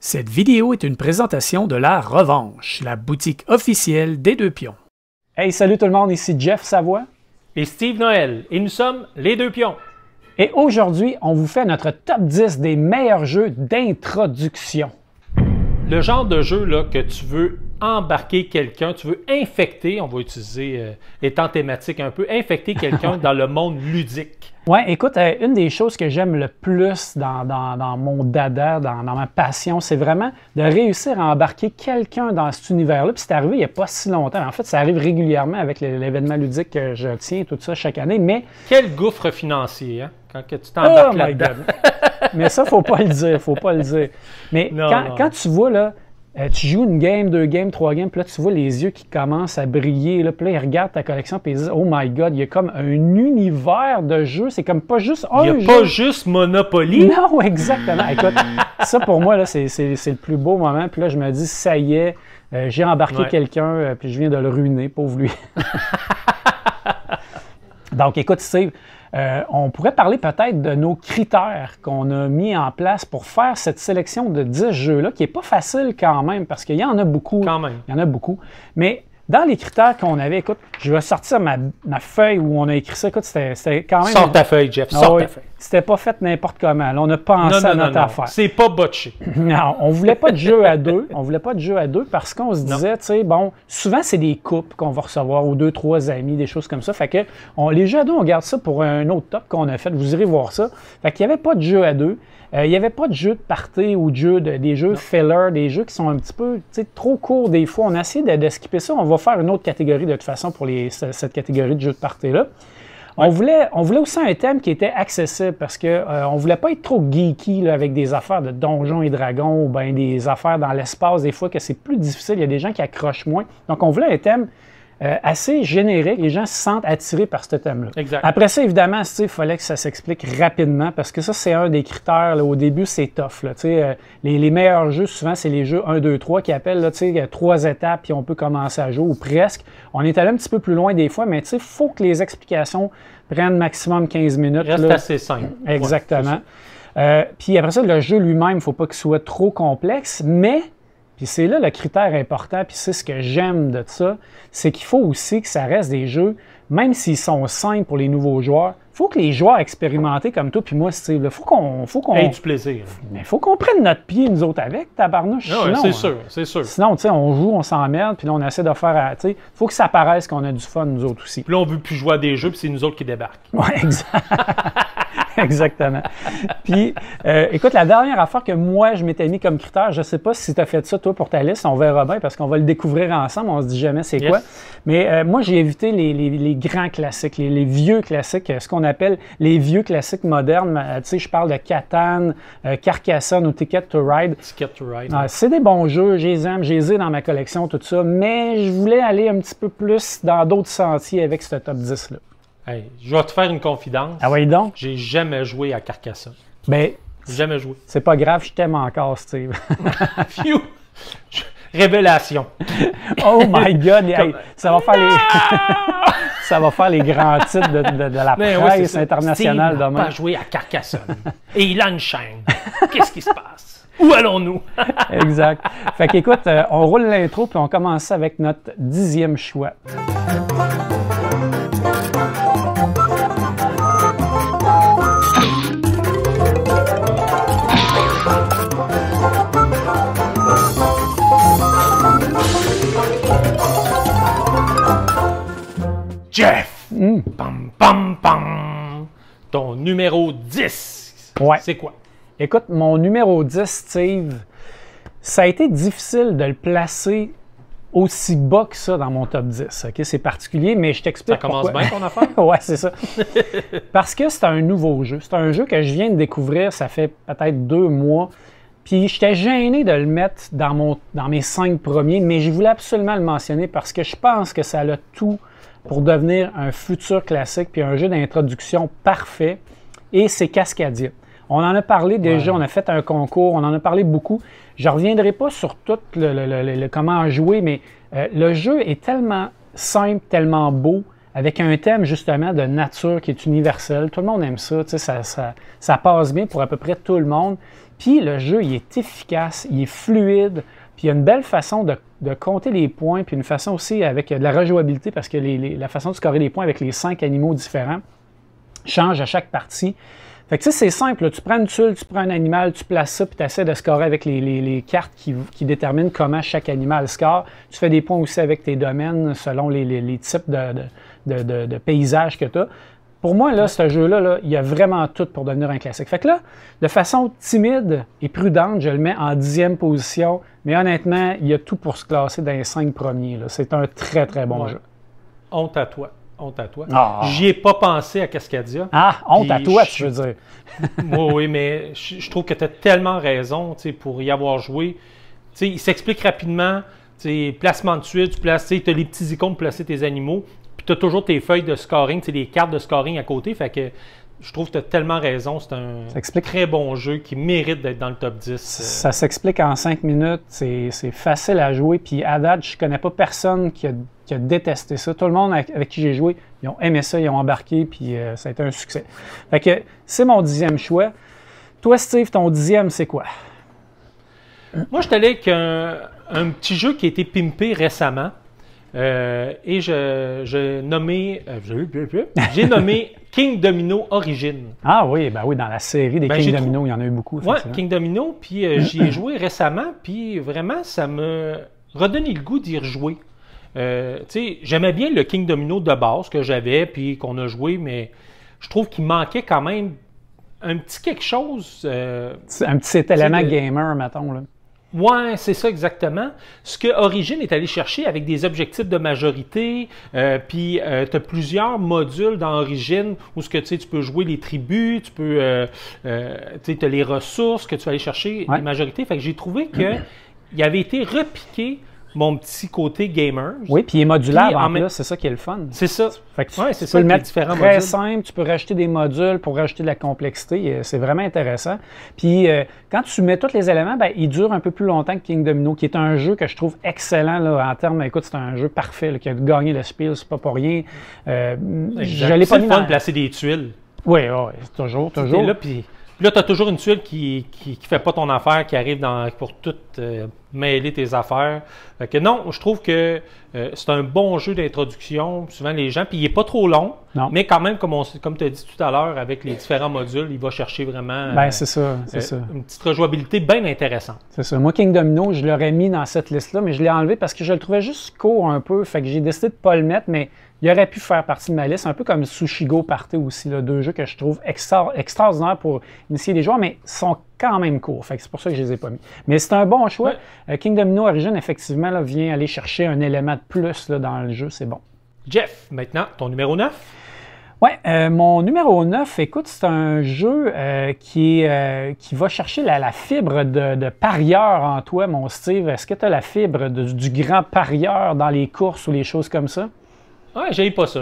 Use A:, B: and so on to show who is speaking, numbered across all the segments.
A: Cette vidéo est une présentation de La Revanche, la boutique officielle des Deux Pions.
B: Hey, salut tout le monde, ici Jeff Savoie.
C: Et Steve Noël, et nous sommes les Deux Pions.
B: Et aujourd'hui, on vous fait notre top 10 des meilleurs jeux d'introduction.
C: Le genre de jeu là, que tu veux embarquer quelqu'un, tu veux infecter, on va utiliser étant thématique un peu, infecter quelqu'un dans le monde ludique.
B: Ouais, écoute, une des choses que j'aime le plus dans mon dada, dans ma passion, c'est vraiment de réussir à embarquer quelqu'un dans cet univers-là. Puis c'est arrivé il n'y a pas si longtemps. En fait, ça arrive régulièrement avec l'événement ludique que je tiens, tout ça, chaque année. Mais
C: quel gouffre financier, hein, quand que tu t'embarques là-dedans.
B: Mais ça, faut pas le dire, faut pas le dire. Mais quand tu vois, là, tu joues une game, deux games, trois games, puis là, tu vois les yeux qui commencent à briller, là, puis là, ils regardent ta collection, puis ils disent « Oh my God, il y a comme un univers de jeux, c'est comme pas juste un jeu. »
C: Il n'y a pas juste Monopoly.
B: Non, exactement. Écoute, ça, pour moi, là, c'est le plus beau moment, puis là, je me dis « Ça y est, j'ai embarqué quelqu'un, puis je viens de le ruiner, pauvre lui. » Donc, écoute, Steve, on pourrait parler peut-être de nos critères qu'on a mis en place pour faire cette sélection de 10 jeux-là, qui n'est pas facile quand même, parce qu'il y en a beaucoup.
C: Quand même.
B: Il y en a beaucoup. Mais dans les critères qu'on avait, écoute, je vais sortir ma feuille où on a écrit ça. Écoute, c'était quand même...
C: Sors ta feuille, Jeff, sors ta feuille.
B: C'était pas fait n'importe comment. Là, on a pensé à notre affaire.
C: C'est pas botché.
B: Non, on voulait pas de jeu à deux. On voulait pas de jeu à deux parce qu'on se disait, tu sais, bon, souvent c'est des couples qu'on va recevoir ou deux, trois amis, des choses comme ça. Fait que les jeux à deux, on garde ça pour un autre top qu'on a fait. Vous irez voir ça. Fait qu'il n'y avait pas de jeu à deux. Il n'y avait pas de jeu de party ou des jeux filler, des jeux qui sont un petit peu trop courts des fois. On a essayé de skipper ça. On va faire une autre catégorie de toute façon pour cette catégorie de jeux de party-là. On voulait aussi un thème qui était accessible parce qu'on ne voulait pas être trop geeky là, avec des affaires de donjons et dragons ou bien des affaires dans l'espace des fois que c'est plus difficile. Il y a des gens qui accrochent moins. Donc, on voulait un thème assez générique. Les gens se sentent attirés par ce thème-là. Après ça, évidemment, il fallait que ça s'explique rapidement parce que ça, c'est un des critères. Là, au début, c'est tough. Là, les meilleurs jeux, souvent, c'est les jeux 1, 2, 3 qui appellent là, 3 étapes puis on peut commencer à jouer ou presque. On est allé un petit peu plus loin des fois, mais il faut que les explications prennent maximum 15 minutes.
C: Reste assez simple.
B: Exactement. Puis après ça, le jeu lui-même, il ne faut pas qu'il soit trop complexe, mais... Puis c'est là le critère important, puis c'est ce que j'aime de ça, c'est qu'il faut aussi que ça reste des jeux, même s'ils sont simples pour les nouveaux joueurs, il faut que les joueurs expérimentés comme toi puis moi, Steve, il faut qu'on
C: ait du plaisir.
B: Mais il faut qu'on prenne notre pied, nous autres, avec, tabarnouche.
C: Ouais, c'est sûr, c'est sûr.
B: Sinon, tu sais, on joue, on s'emmerde, puis là, on essaie de faire, tu sais, il faut que ça paraisse qu'on a du fun, nous autres aussi.
C: Puis là, on veut plus jouer à des jeux, puis c'est nous autres qui débarquent.
B: Oui, exact. Exactement. Puis, écoute, la dernière affaire que moi, je m'étais mis comme critère, je ne sais pas si tu as fait ça, toi, pour ta liste, on verra bien, parce qu'on va le découvrir ensemble, on se dit jamais c'est quoi. Mais moi, j'ai évité les grands classiques, les vieux classiques, ce qu'on appelle les vieux classiques modernes. Tu sais, je parle de Catan, Carcassonne ou Ticket to Ride.
C: Ticket to Ride.
B: C'est des bons jeux, je les aime, je les ai dans ma collection, tout ça, mais je voulais aller un petit peu plus dans d'autres sentiers avec ce top 10-là.
C: Hey, je vais te faire une confidence.
B: Ah oui, donc?
C: J'ai jamais joué à Carcassonne.
B: Ben,
C: jamais joué.
B: C'est pas grave, je t'aime encore, Steve.
C: Phew! Révélation.
B: Oh my God! Hey, ça va faire ça va faire les grands titres de la presse internationale demain.
C: Steve n'a pas joué à Carcassonne. Et il a une chaîne. Qu'est-ce qui se passe? Où allons-nous?
B: Exact. Fait qu'écoute, on roule l'intro puis on commence avec notre 10e choix.
C: Jeff! Pam, pam, pam! Ton numéro 10, c'est quoi?
B: Écoute, mon numéro 10, Steve, ça a été difficile de le placer aussi bas que ça dans mon top 10. Okay? C'est particulier, mais je t'explique pourquoi.
C: Ça commence bien ton affaire?
B: Oui, c'est ça. Parce que c'est un nouveau jeu. C'est un jeu que je viens de découvrir, ça fait peut-être 2 mois. Puis j'étais gêné de le mettre dans mes 5 premiers, mais je voulais absolument le mentionner parce que je pense que ça a tout pour devenir un futur classique puis un jeu d'introduction parfait, et c'est Cascadia. On en a parlé déjà, on a fait un concours, on en a parlé beaucoup. Je ne reviendrai pas sur tout le comment jouer, mais le jeu est tellement simple, tellement beau, avec un thème justement de nature qui est universel. Tout le monde aime ça, tu sais, ça passe bien pour à peu près tout le monde. Puis le jeu, il est efficace, il est fluide, puis il y a une belle façon de compter les points, puis une façon aussi avec de la rejouabilité, parce que la façon de scorer les points avec les 5 animaux différents change à chaque partie. Fait que tu sais, c'est simple, là. Tu prends une tuile, tu prends un animal, tu places ça, puis tu essaies de scorer avec les cartes qui déterminent comment chaque animal score. Tu fais des points aussi avec tes domaines selon les types de paysages que tu as. Pour moi, là, ce jeu-là, il y a vraiment tout pour devenir un classique. Fait que là, de façon timide et prudente, je le mets en 10e position, mais honnêtement, il y a tout pour se classer dans les 5 premiers. C'est un très, très bon jeu.
C: Honte à toi. Honte à toi.
B: Ah.
C: J'y ai pas pensé à Cascadia.
B: Ah, honte à toi, tu veux dire.
C: Oui, mais je trouve que tu as tellement raison pour y avoir joué. T'sais, il s'explique rapidement. Placement de tuiles, tu as les petits icônes pour placer tes animaux. Puis tu as toujours tes feuilles de scoring, les cartes de scoring à côté. Fait que je trouve que tu as tellement raison. C'est un très bon jeu qui mérite d'être dans le top 10.
B: Ça s'explique en 5 minutes. C'est facile à jouer. Puis à date, je ne connais pas personne qui a détesté ça. Tout le monde avec qui j'ai joué, ils ont aimé ça, ils ont embarqué, puis ça a été un succès. Fait que c'est mon 10e choix. Toi, Steve, ton 10e, c'est quoi?
C: Moi, je suis allé avec un petit jeu qui a été pimpé récemment. Et j'ai nommé King Domino Origins.
B: Ah oui, ben oui, dans la série des King Domino, il y en a eu beaucoup.
C: Oui, King Domino, puis j'y ai joué récemment, puis vraiment, ça me redonné le goût d'y rejouer. J'aimais bien le King Domino de base que j'avais, puis qu'on a joué, mais je trouve qu'il manquait quand même un petit quelque chose.
B: Un petit élément gamer, mettons, là.
C: Ouais, c'est ça exactement. Ce que Origin est allé chercher avec des objectifs de majorité, puis tu as plusieurs modules dans Origin où tu peux jouer les tribus, tu peux, tu as les ressources que tu vas aller chercher, les majorités. Fait que j'ai trouvé qu'il avait été repiqué mon petit côté gamer.
B: Oui, puis il est modulaire en plus, c'est ça qui est le fun.
C: C'est ça.
B: Fait que tu peux le mettre très simple, tu peux rajouter des modules pour rajouter de la complexité, c'est vraiment intéressant. Puis quand tu mets tous les éléments, ben, il dure un peu plus longtemps que King Domino, qui est un jeu que je trouve excellent là, en termes, écoute, c'est un jeu parfait, là, qui a gagné le Spiel, c'est pas pour rien.
C: C'est le fun de placer des tuiles.
B: Oui, toujours.
C: Là, puis là, tu as toujours une tuile qui fait pas ton affaire, qui arrive pour tout mêler tes affaires. Fait que non, je trouve que c'est un bon jeu d'introduction. Souvent, les gens, puis il n'est pas trop long, mais quand même, comme tu as dit tout à l'heure, avec les différents modules, il va chercher vraiment
B: c'est ça.
C: Une petite rejouabilité bien intéressante.
B: C'est ça. Moi, King Domino, je l'aurais mis dans cette liste-là, mais je l'ai enlevé parce que je le trouvais juste court un peu. Fait que j'ai décidé de ne pas le mettre, mais il aurait pu faire partie de ma liste, un peu comme Sushigo Party aussi, là, 2 jeux que je trouve extraordinaires pour initier les joueurs, mais sont quand même courts. Fait que c'est pour ça que je les ai pas mis. Mais c'est un bon choix. Ouais. King Domino Origin, effectivement, là, vient aller chercher un élément de plus là, dans le jeu. C'est bon.
C: Jeff, maintenant, ton numéro 9?
B: Oui, mon numéro 9, écoute, c'est un jeu qui va chercher la fibre de parieur en toi, mon Steve. Est-ce que tu as la fibre du grand parieur dans les courses ou les choses comme ça?
C: Oui, j'aille pas ça.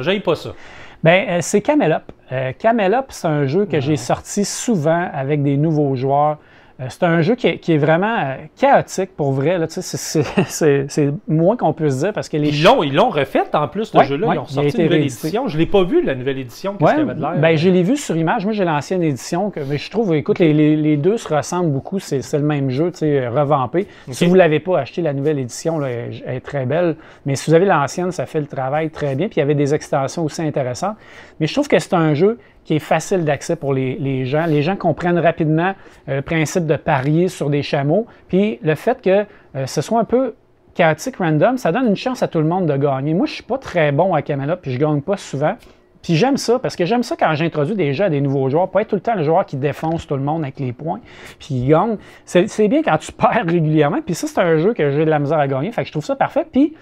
B: Bien, c'est Camel Up. Camel Up, c'est un jeu que j'ai sorti souvent avec des nouveaux joueurs. C'est un jeu qui est vraiment chaotique pour vrai. Là, c'est moins qu'on peut se dire parce que
C: ils l'ont refait en plus, ce jeu-là. Ils ont sorti une nouvelle édition. Je ne l'ai pas vu, la nouvelle édition. Qu'est-ce qu'il y avait de l'air?
B: Ben, je l'ai vu sur image. Moi, j'ai l'ancienne édition. Mais je trouve, écoute, les deux se ressemblent beaucoup. C'est le même jeu, revampé. Si vous ne l'avez pas acheté, la nouvelle édition, là, elle est très belle. Mais si vous avez l'ancienne, ça fait le travail très bien. Puis il y avait des extensions aussi intéressantes. Mais je trouve que c'est un jeu qui est facile d'accès pour les gens. Les gens comprennent rapidement le principe de parier sur des chameaux. Puis le fait que ce soit un peu chaotique, random, ça donne une chance à tout le monde de gagner. Moi, je ne suis pas très bon à Camel Up, puis je ne gagne pas souvent. Puis j'aime ça, parce que j'aime ça quand j'introduis des jeux à des nouveaux joueurs, pas être tout le temps le joueur qui défonce tout le monde avec les points, puis il gagne. C'est bien quand tu perds régulièrement, puis ça, c'est un jeu que j'ai de la misère à gagner, fait que je trouve ça parfait, puis...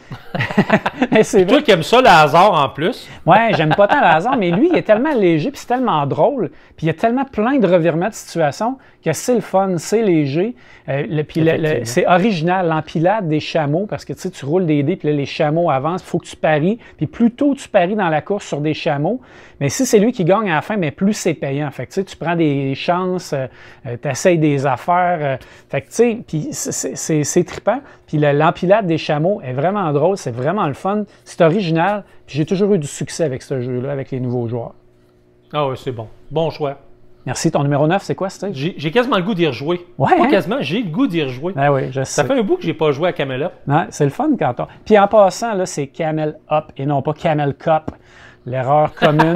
C: c'est toi qui aimes ça, le hasard, en plus.
B: Ouais, j'aime pas tant le hasard, mais lui, il est tellement léger, puis c'est tellement drôle, puis il y a tellement plein de revirements de situation que c'est le fun, c'est léger, puis c'est original, l'empilade des chameaux, parce que tu roules des dés, puis là, les chameaux avancent, il faut que tu paries, puis plus tôt tu paries dans la course sur des chameaux, mais si c'est lui qui gagne à la fin, mais plus c'est payant. Fait que tu prends des chances, tu essayes des affaires. Fait que tu sais, puis c'est trippant. Puis l'empilade des chameaux est vraiment drôle, c'est vraiment le fun, c'est original. Puis j'ai toujours eu du succès avec ce jeu-là, avec les nouveaux joueurs.
C: Ah oui, c'est bon. Bon choix.
B: Merci. Ton numéro 9, c'est quoi, Steve?
C: J'ai quasiment le goût d'y rejouer.
B: Ouais,
C: Pas
B: hein?
C: quasiment, j'ai le goût d'y rejouer.
B: Ben oui, je sais.
C: Ça fait un bout que j'ai pas joué à Camel Up.
B: Ouais, c'est le fun quand on... Puis en passant, là, c'est Camel Up et non pas Camel Cup. L'erreur commune.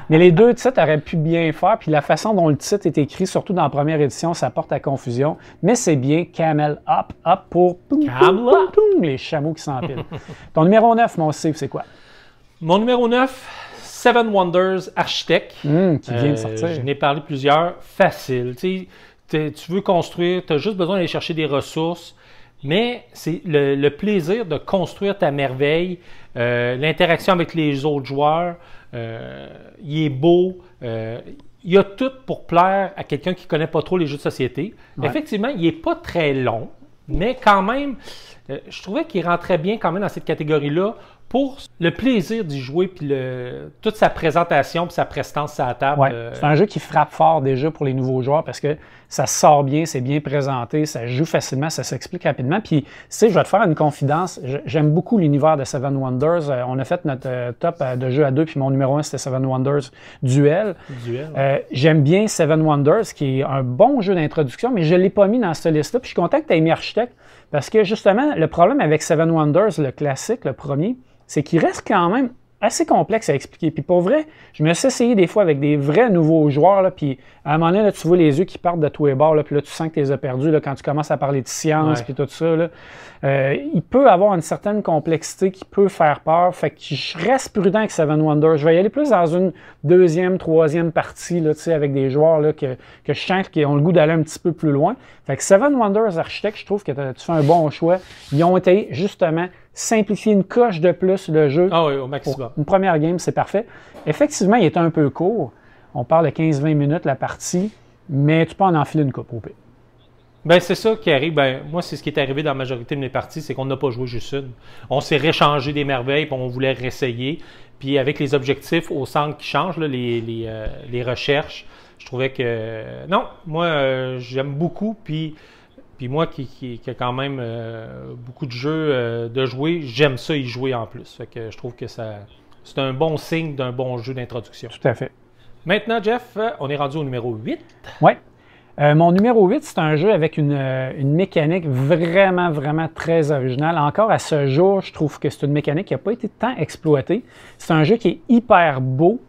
B: Mais les deux titres auraient pu bien faire. Puis la façon dont le titre est écrit, surtout dans la première édition, ça porte à confusion. Mais c'est bien Camel Up. Up pour
C: Camel Up.
B: Les chameaux qui s'empilent. Ton numéro 9, mon Steve, c'est quoi?
C: Mon numéro 9, Seven Wonders Architect.
B: Qui vient de sortir.
C: Je n'ai parlé plusieurs. Facile. Tu veux construire, tu as juste besoin d'aller chercher des ressources. Mais c'est le plaisir de construire ta merveille, l'interaction avec les autres joueurs, il est beau, il y a tout pour plaire à quelqu'un qui ne connaît pas trop les jeux de société. Ouais. Effectivement, il n'est pas très long, mais quand même, je trouvais qu'il rentrait bien quand même dans cette catégorie-là pour le plaisir d'y jouer, puis toute sa présentation, puis sa prestance à la table.
B: Ouais. C'est un jeu qui frappe fort déjà pour les nouveaux joueurs parce que ça sort bien, c'est bien présenté, ça joue facilement, ça s'explique rapidement. Puis, tu sais, je vais te faire une confidence. J'aime beaucoup l'univers de Seven Wonders. On a fait notre top de jeux à deux, puis mon numéro 1, c'était Seven Wonders Duel. J'aime bien Seven Wonders, qui est un bon jeu d'introduction, mais je ne l'ai pas mis dans cette liste-là. Puis, je suis content que tu aies mis Architect parce que, justement, le problème avec Seven Wonders, le classique, le premier, c'est qu'il reste quand même assez complexe à expliquer. Puis pour vrai, je me suis essayé des fois avec des vrais nouveaux joueurs, là, puis à un moment donné, là, tu vois les yeux qui partent de tous les bords, là, puis là, tu sens que tu les as perdus là, quand tu commences à parler de science, puis tout ça. Là. Il peut avoir une certaine complexité qui peut faire peur, fait que je reste prudent avec Seven Wonders. Je vais y aller plus dans une deuxième, troisième partie, là, avec des joueurs là, que je sens qui ont le goût d'aller un petit peu plus loin. Fait que Seven Wonders Architect, je trouve que tu fais un bon choix. Ils ont été, justement, simplifier une coche de plus le jeu.
C: Ah oui, au maximum.
B: Une première game, c'est parfait. Effectivement, il est un peu court. On parle de 15-20 minutes la partie, mais tu peux en enfiler une coupe au pire.
C: Ben c'est ça qui arrive. Ben, moi, c'est ce qui est arrivé dans la majorité de mes parties, c'est qu'on n'a pas joué juste une. On s'est réchangé des merveilles, puis on voulait réessayer. Puis avec les objectifs au centre qui changent, là, les recherches, je trouvais que... Non, moi, j'aime beaucoup, puis moi qui a quand même beaucoup de jeux de jouer, j'aime ça y jouer en plus. Fait que je trouve que c'est un bon signe d'un bon jeu d'introduction.
B: Tout à fait.
C: Maintenant, Jeff, on est rendu au numéro 8.
B: Oui. Mon numéro 8, c'est un jeu avec une mécanique vraiment, vraiment très originale. Encore à ce jour, je trouve que c'est une mécanique qui n'a pas été tant exploitée. C'est un jeu qui est hyper beau,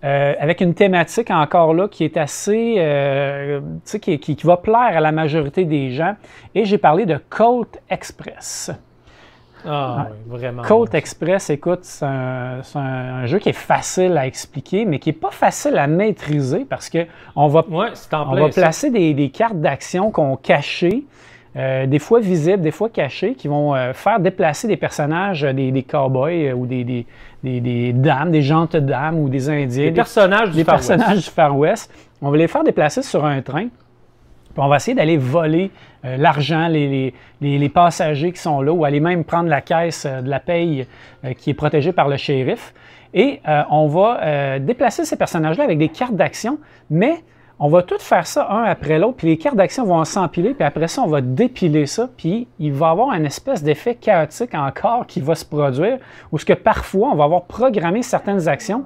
B: avec une thématique encore là qui est assez, qui va plaire à la majorité des gens. Et j'ai parlé de Colt Express.
C: Ah oui, vraiment.
B: Colt Express, écoute, c'est un jeu qui est facile à expliquer, mais qui n'est pas facile à maîtriser parce qu'on va, placer des cartes d'action qu'on cachées, des fois visibles, des fois cachées, qui vont faire déplacer des personnages, des cow-boys ou des dames, des jantes dames ou des indiens.
C: Des personnages du
B: Far West. On va les faire déplacer sur un train. Puis on va essayer d'aller voler l'argent, les passagers qui sont là, ou aller même prendre la caisse de la paye qui est protégée par le shérif. Et on va déplacer ces personnages-là avec des cartes d'action, mais on va tout faire ça un après l'autre, puis les cartes d'action vont s'empiler, puis après ça, on va dépiler ça, puis il va y avoir une espèce d'effet chaotique encore qui va se produire, où ce que parfois, on va avoir programmé certaines actions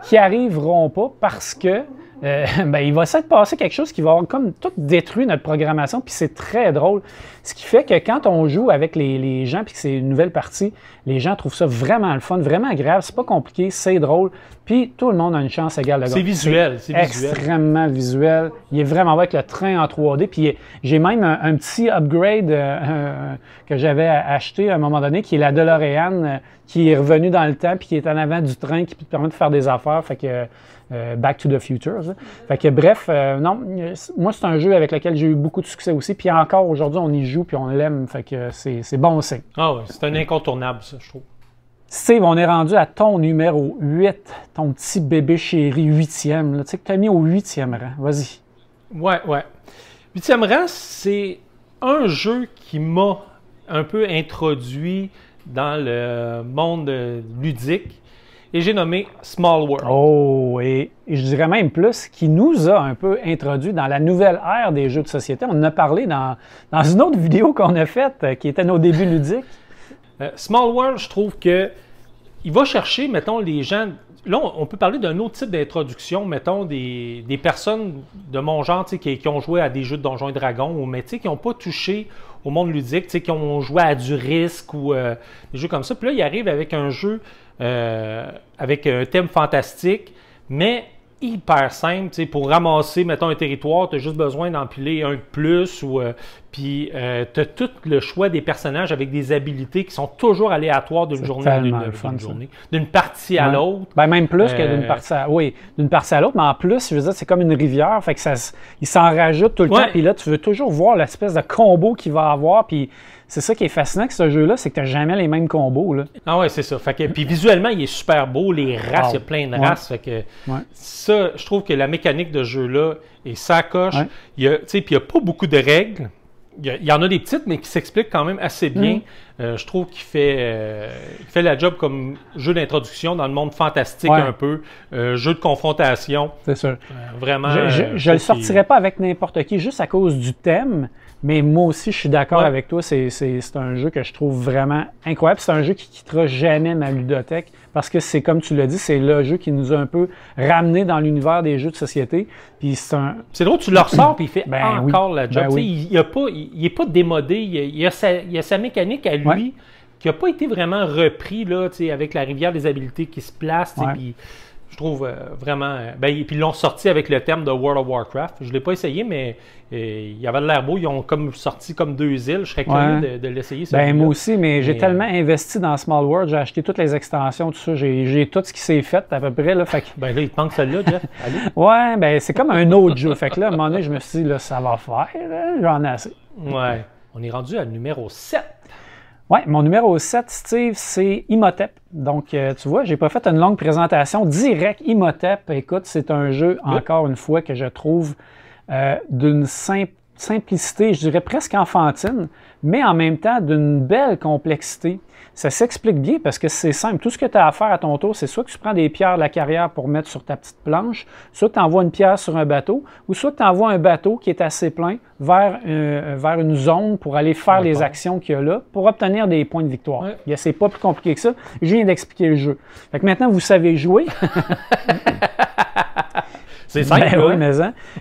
B: qui n'arriveront pas parce que il va s'être passé quelque chose qui va avoir comme tout détruit notre programmation, puis c'est très drôle. Ce qui fait que quand on joue avec les gens, puis que c'est une nouvelle partie, les gens trouvent ça vraiment le fun, vraiment agréable, c'est pas compliqué, c'est drôle, puis tout le monde a une chance égale de gagner.
C: C'est visuel, c'est
B: extrêmement visuel. Il est vraiment avec le train en 3D, puis j'ai même un petit upgrade que j'avais acheté à un moment donné, qui est la DeLorean, qui est revenue dans le temps, puis qui est en avant du train, qui te permet de faire des affaires, fait que Back to the Future. Ça. Fait que bref, non, moi c'est un jeu avec lequel j'ai eu beaucoup de succès aussi, puis encore aujourd'hui on y joue, puis on l'aime, fait que c'est bon signe.
C: Ah oui, c'est un incontournable ça, je trouve.
B: Steve, on est rendu à ton numéro 8, ton petit bébé chéri 8e, là, tu sais que tu as mis au 8e rang, vas-y.
C: Ouais. 8e rang, c'est un jeu qui m'a un peu introduit dans le monde ludique. Et j'ai nommé Small World.
B: Oh, et je dirais même plus, qui nous a un peu introduit dans la nouvelle ère des jeux de société. On en a parlé dans une autre vidéo qu'on a faite, qui était nos débuts ludiques.
C: Small World, je trouve que il va chercher, mettons, les gens là, on peut parler d'un autre type d'introduction, mettons, des personnes de mon genre qui ont joué à des jeux de Donjons et Dragons, mais qui n'ont pas touché au monde ludique, qui ont joué à du risque ou des jeux comme ça. Puis là, ils arrivent avec un jeu avec un thème fantastique, mais hyper simple. Pour ramasser, mettons, un territoire, tu as juste besoin d'empiler un de plus. Puis tu as tout le choix des personnages avec des habilités qui sont toujours aléatoires d'une journée à d'une partie à l'autre.
B: Ben, même plus que d'une partie à d'une partie à l'autre, mais en plus, je veux dire, c'est comme une rivière, fait que il s'en rajoute tout le temps. Puis là, tu veux toujours voir l'espèce de combo qu'il va avoir. Puis c'est ça qui est fascinant avec ce jeu-là, c'est que tu n'as jamais les mêmes combos. Là.
C: Ah ouais, c'est ça. Fait que, puis visuellement, il est super beau. Les races, il y a plein de races. Fait que ça, je trouve que la mécanique de jeu-là est sacoche. Puis il n'y a pas beaucoup de règles. Il y en a des petites, mais qui s'expliquent quand même assez bien. Je trouve qu'il fait la job comme jeu d'introduction dans le monde fantastique un peu, jeu de confrontation.
B: C'est sûr.
C: Vraiment.
B: Je ne le sortirais pas avec n'importe qui, juste à cause du thème, mais moi aussi, je suis d'accord avec toi. C'est un jeu que je trouve vraiment incroyable. C'est un jeu qui ne quittera jamais ma ludothèque parce que c'est, comme tu l'as dit, c'est le jeu qui nous a un peu ramené dans l'univers des jeux de société. Puis
C: c'est drôle, tu le ressors puis il fait encore la job. Il n'est pas démodé. Il a sa mécanique à lui qui n'a pas été vraiment repris là, avec la rivière des habilités qui se place. Puis je trouve vraiment... puis ils l'ont sorti avec le thème de World of Warcraft. Je ne l'ai pas essayé, mais il avait de l'air beau. Ils ont comme sorti comme 2 îles. Je serais curieux de l'essayer.
B: Moi aussi, mais j'ai tellement investi dans Small World. J'ai acheté toutes les extensions, tout ça. J'ai tout ce qui s'est fait à peu près. Là, fait que...
C: là, il te manque celle-là, Jeff.
B: C'est comme un autre jeu. Fait que là, à un moment donné, je me suis dit, là, ça va faire. J'en ai assez.
C: Ouais. On est rendu à numéro 7.
B: Oui, mon numéro 7, Steve, c'est Imhotep. Donc, tu vois, j'ai pas fait une longue présentation. Direct, Imhotep, écoute, c'est un jeu, encore une fois, que je trouve d'une simplicité, je dirais presque enfantine, mais en même temps d'une belle complexité. Ça s'explique bien parce que c'est simple. Tout ce que tu as à faire à ton tour, c'est soit que tu prends des pierres de la carrière pour mettre sur ta petite planche, soit que tu envoies une pierre sur un bateau, ou soit que tu envoies un bateau qui est assez plein vers une zone pour aller faire les actions qu'il y a là pour obtenir des points de victoire. C'est pas plus compliqué que ça. Je viens d'expliquer le jeu. Fait que maintenant, vous savez jouer.
C: C'est simple,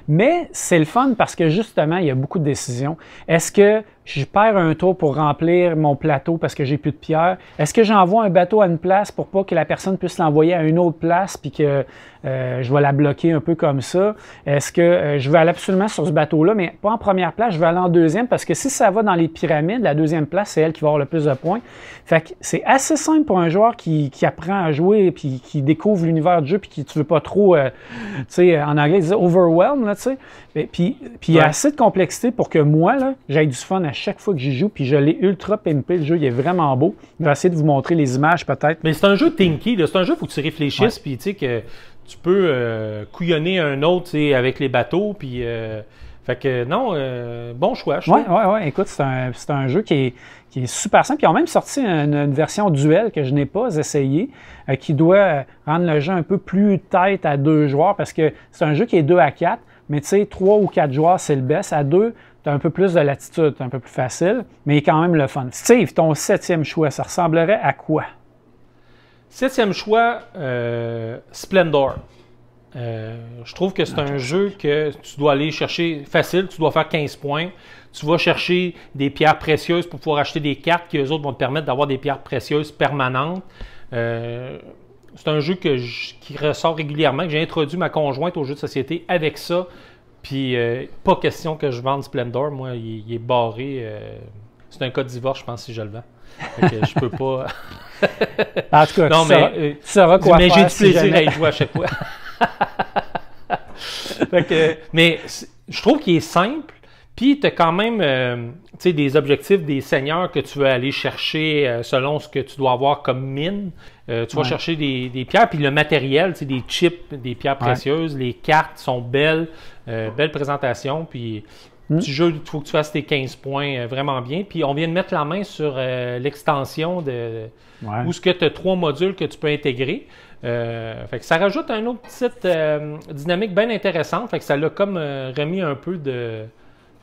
B: mais c'est le fun parce que justement, il y a beaucoup de décisions. Est-ce que je perds un tour pour remplir mon plateau parce que j'ai plus de pierres? Est-ce que j'envoie un bateau à une place pour pas que la personne puisse l'envoyer à une autre place puis que je vais la bloquer un peu comme ça? Est-ce que je veux aller absolument sur ce bateau-là, mais pas en première place, je veux aller en deuxième parce que si ça va dans les pyramides, la deuxième place, c'est elle qui va avoir le plus de points. Fait que c'est assez simple pour un joueur qui apprend à jouer puis qui découvre l'univers du jeu puis qui tu veux pas trop, tu sais, en anglais, ils disent overwhelm, là, tu sais. Puis il y a assez de complexité pour que moi, là, j'aille du fun à chaque fois que j'y joue, puis je l'ai ultra pimpé. Le jeu, il est vraiment beau. Je vais essayer de vous montrer les images, peut-être.
C: Mais c'est un jeu thinky, c'est un jeu où tu réfléchisses, puis tu sais que tu peux couillonner un autre, tu sais, avec les bateaux, puis... fait que non, bon choix, je trouve.
B: Oui. Écoute, c'est un jeu qui est super simple. Ils ont même sorti une version duel que je n'ai pas essayé, qui doit rendre le jeu un peu plus tête à 2 joueurs, parce que c'est un jeu qui est 2 à 4, mais tu sais, 3 ou 4 joueurs, c'est le best. À 2, tu as un peu plus de latitude, c'est un peu plus facile, mais il est quand même le fun. Steve, ton 7e choix, ça ressemblerait à quoi?
C: 7e choix, Splendor. Je trouve que c'est un jeu que tu dois aller chercher facile, tu dois faire 15 points. Tu vas chercher des pierres précieuses pour pouvoir acheter des cartes qui, eux autres, vont te permettre d'avoir des pierres précieuses permanentes. C'est un jeu qui ressort régulièrement, que j'ai introduit ma conjointe au jeu de société avec ça. Puis, pas question que je vende Splendor. Moi, il est barré. C'est un cas de divorce, je pense, si je le vends. Fait que je peux pas...
B: En tout cas, non, tu sauras quoi faire.
C: Mais j'ai du plaisir à y jouer à chaque fois. Mais je trouve qu'il est simple. Puis, tu as quand même des objectifs, des seigneurs que tu veux aller chercher selon ce que tu dois avoir comme mine. Tu vas chercher des pierres. Puis le matériel, des chips, des pierres précieuses. Les cartes sont belles. Belle présentation. Puis, petit jeu, il faut que tu fasses tes 15 points vraiment bien. Puis, on vient de mettre la main sur l'extension où ce que tu as 3 modules que tu peux intégrer. Fait que ça rajoute une autre petite dynamique bien intéressante. Fait que ça l'a comme remis un peu de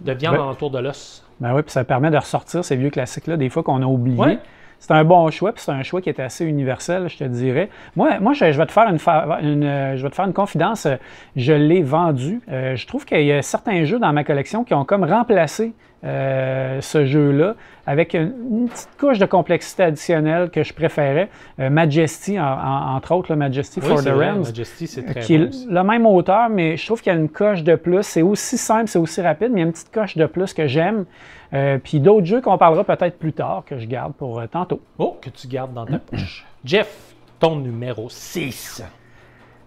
C: viande autour de l'os.
B: Ben oui, puis ça permet de ressortir ces vieux classiques-là, des fois qu'on a oubliés. c'est un bon choix, puis c'est un choix qui est assez universel, je te dirais. Moi je vais te faire je vais te faire une confidence. Je l'ai vendu. Je trouve qu'il y a certains jeux dans ma collection qui ont comme remplacé ce jeu-là avec une petite couche de complexité additionnelle que je préférais. Majesty, entre autres, Majesty for the Realms,
C: Majesty, c'est très
B: qui est
C: bon.
B: le même auteur, mais je trouve qu'il y a une coche de plus. C'est aussi simple, c'est aussi rapide, mais il y a une petite coche de plus que j'aime. Puis d'autres jeux qu'on parlera peut-être plus tard, que je garde pour tantôt.
C: Oh, que tu gardes dans ta poche. Jeff, ton numéro 6.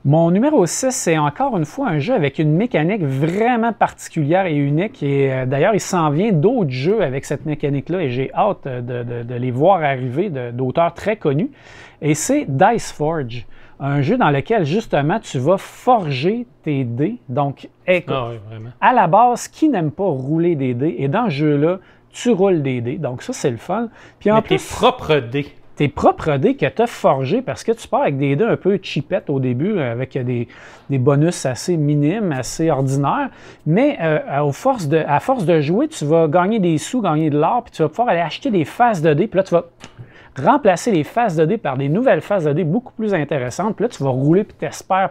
B: Mon numéro 6, c'est encore une fois un jeu avec une mécanique vraiment particulière et unique. Et d'ailleurs, il s'en vient d'autres jeux avec cette mécanique-là et j'ai hâte de les voir arriver d'auteurs très connus. Et c'est Dice Forge, un jeu dans lequel justement tu vas forger tes dés. Donc, écoute,
C: Ah oui, vraiment.
B: à la base, qui n'aime pas rouler des dés? Et dans ce jeu-là, tu roules des dés. Donc ça, c'est le fun. Puis en
C: Mais
B: plus,
C: tes propres dés.
B: tes propres dés que tu as forgés, parce que tu pars avec des dés un peu cheapettes au début, avec des bonus assez minimes, assez ordinaires, mais à force de jouer, tu vas gagner des sous, gagner de l'or, puis tu vas pouvoir aller acheter des faces de dés, puis là, tu vas remplacer les faces de dés par des nouvelles faces de dés beaucoup plus intéressantes, puis là, tu vas rouler, puis tu espères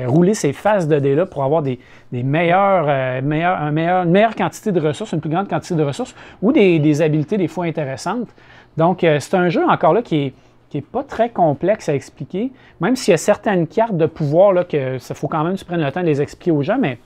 B: rouler ces faces de dés-là pour avoir une meilleure quantité de ressources, une plus grande quantité de ressources, ou des habiletés des fois intéressantes. Donc, c'est un jeu encore là qui est pas très complexe à expliquer, même s'il y a certaines cartes de pouvoir là, que ça faut quand même que tu prennes le temps de les expliquer aux gens, mais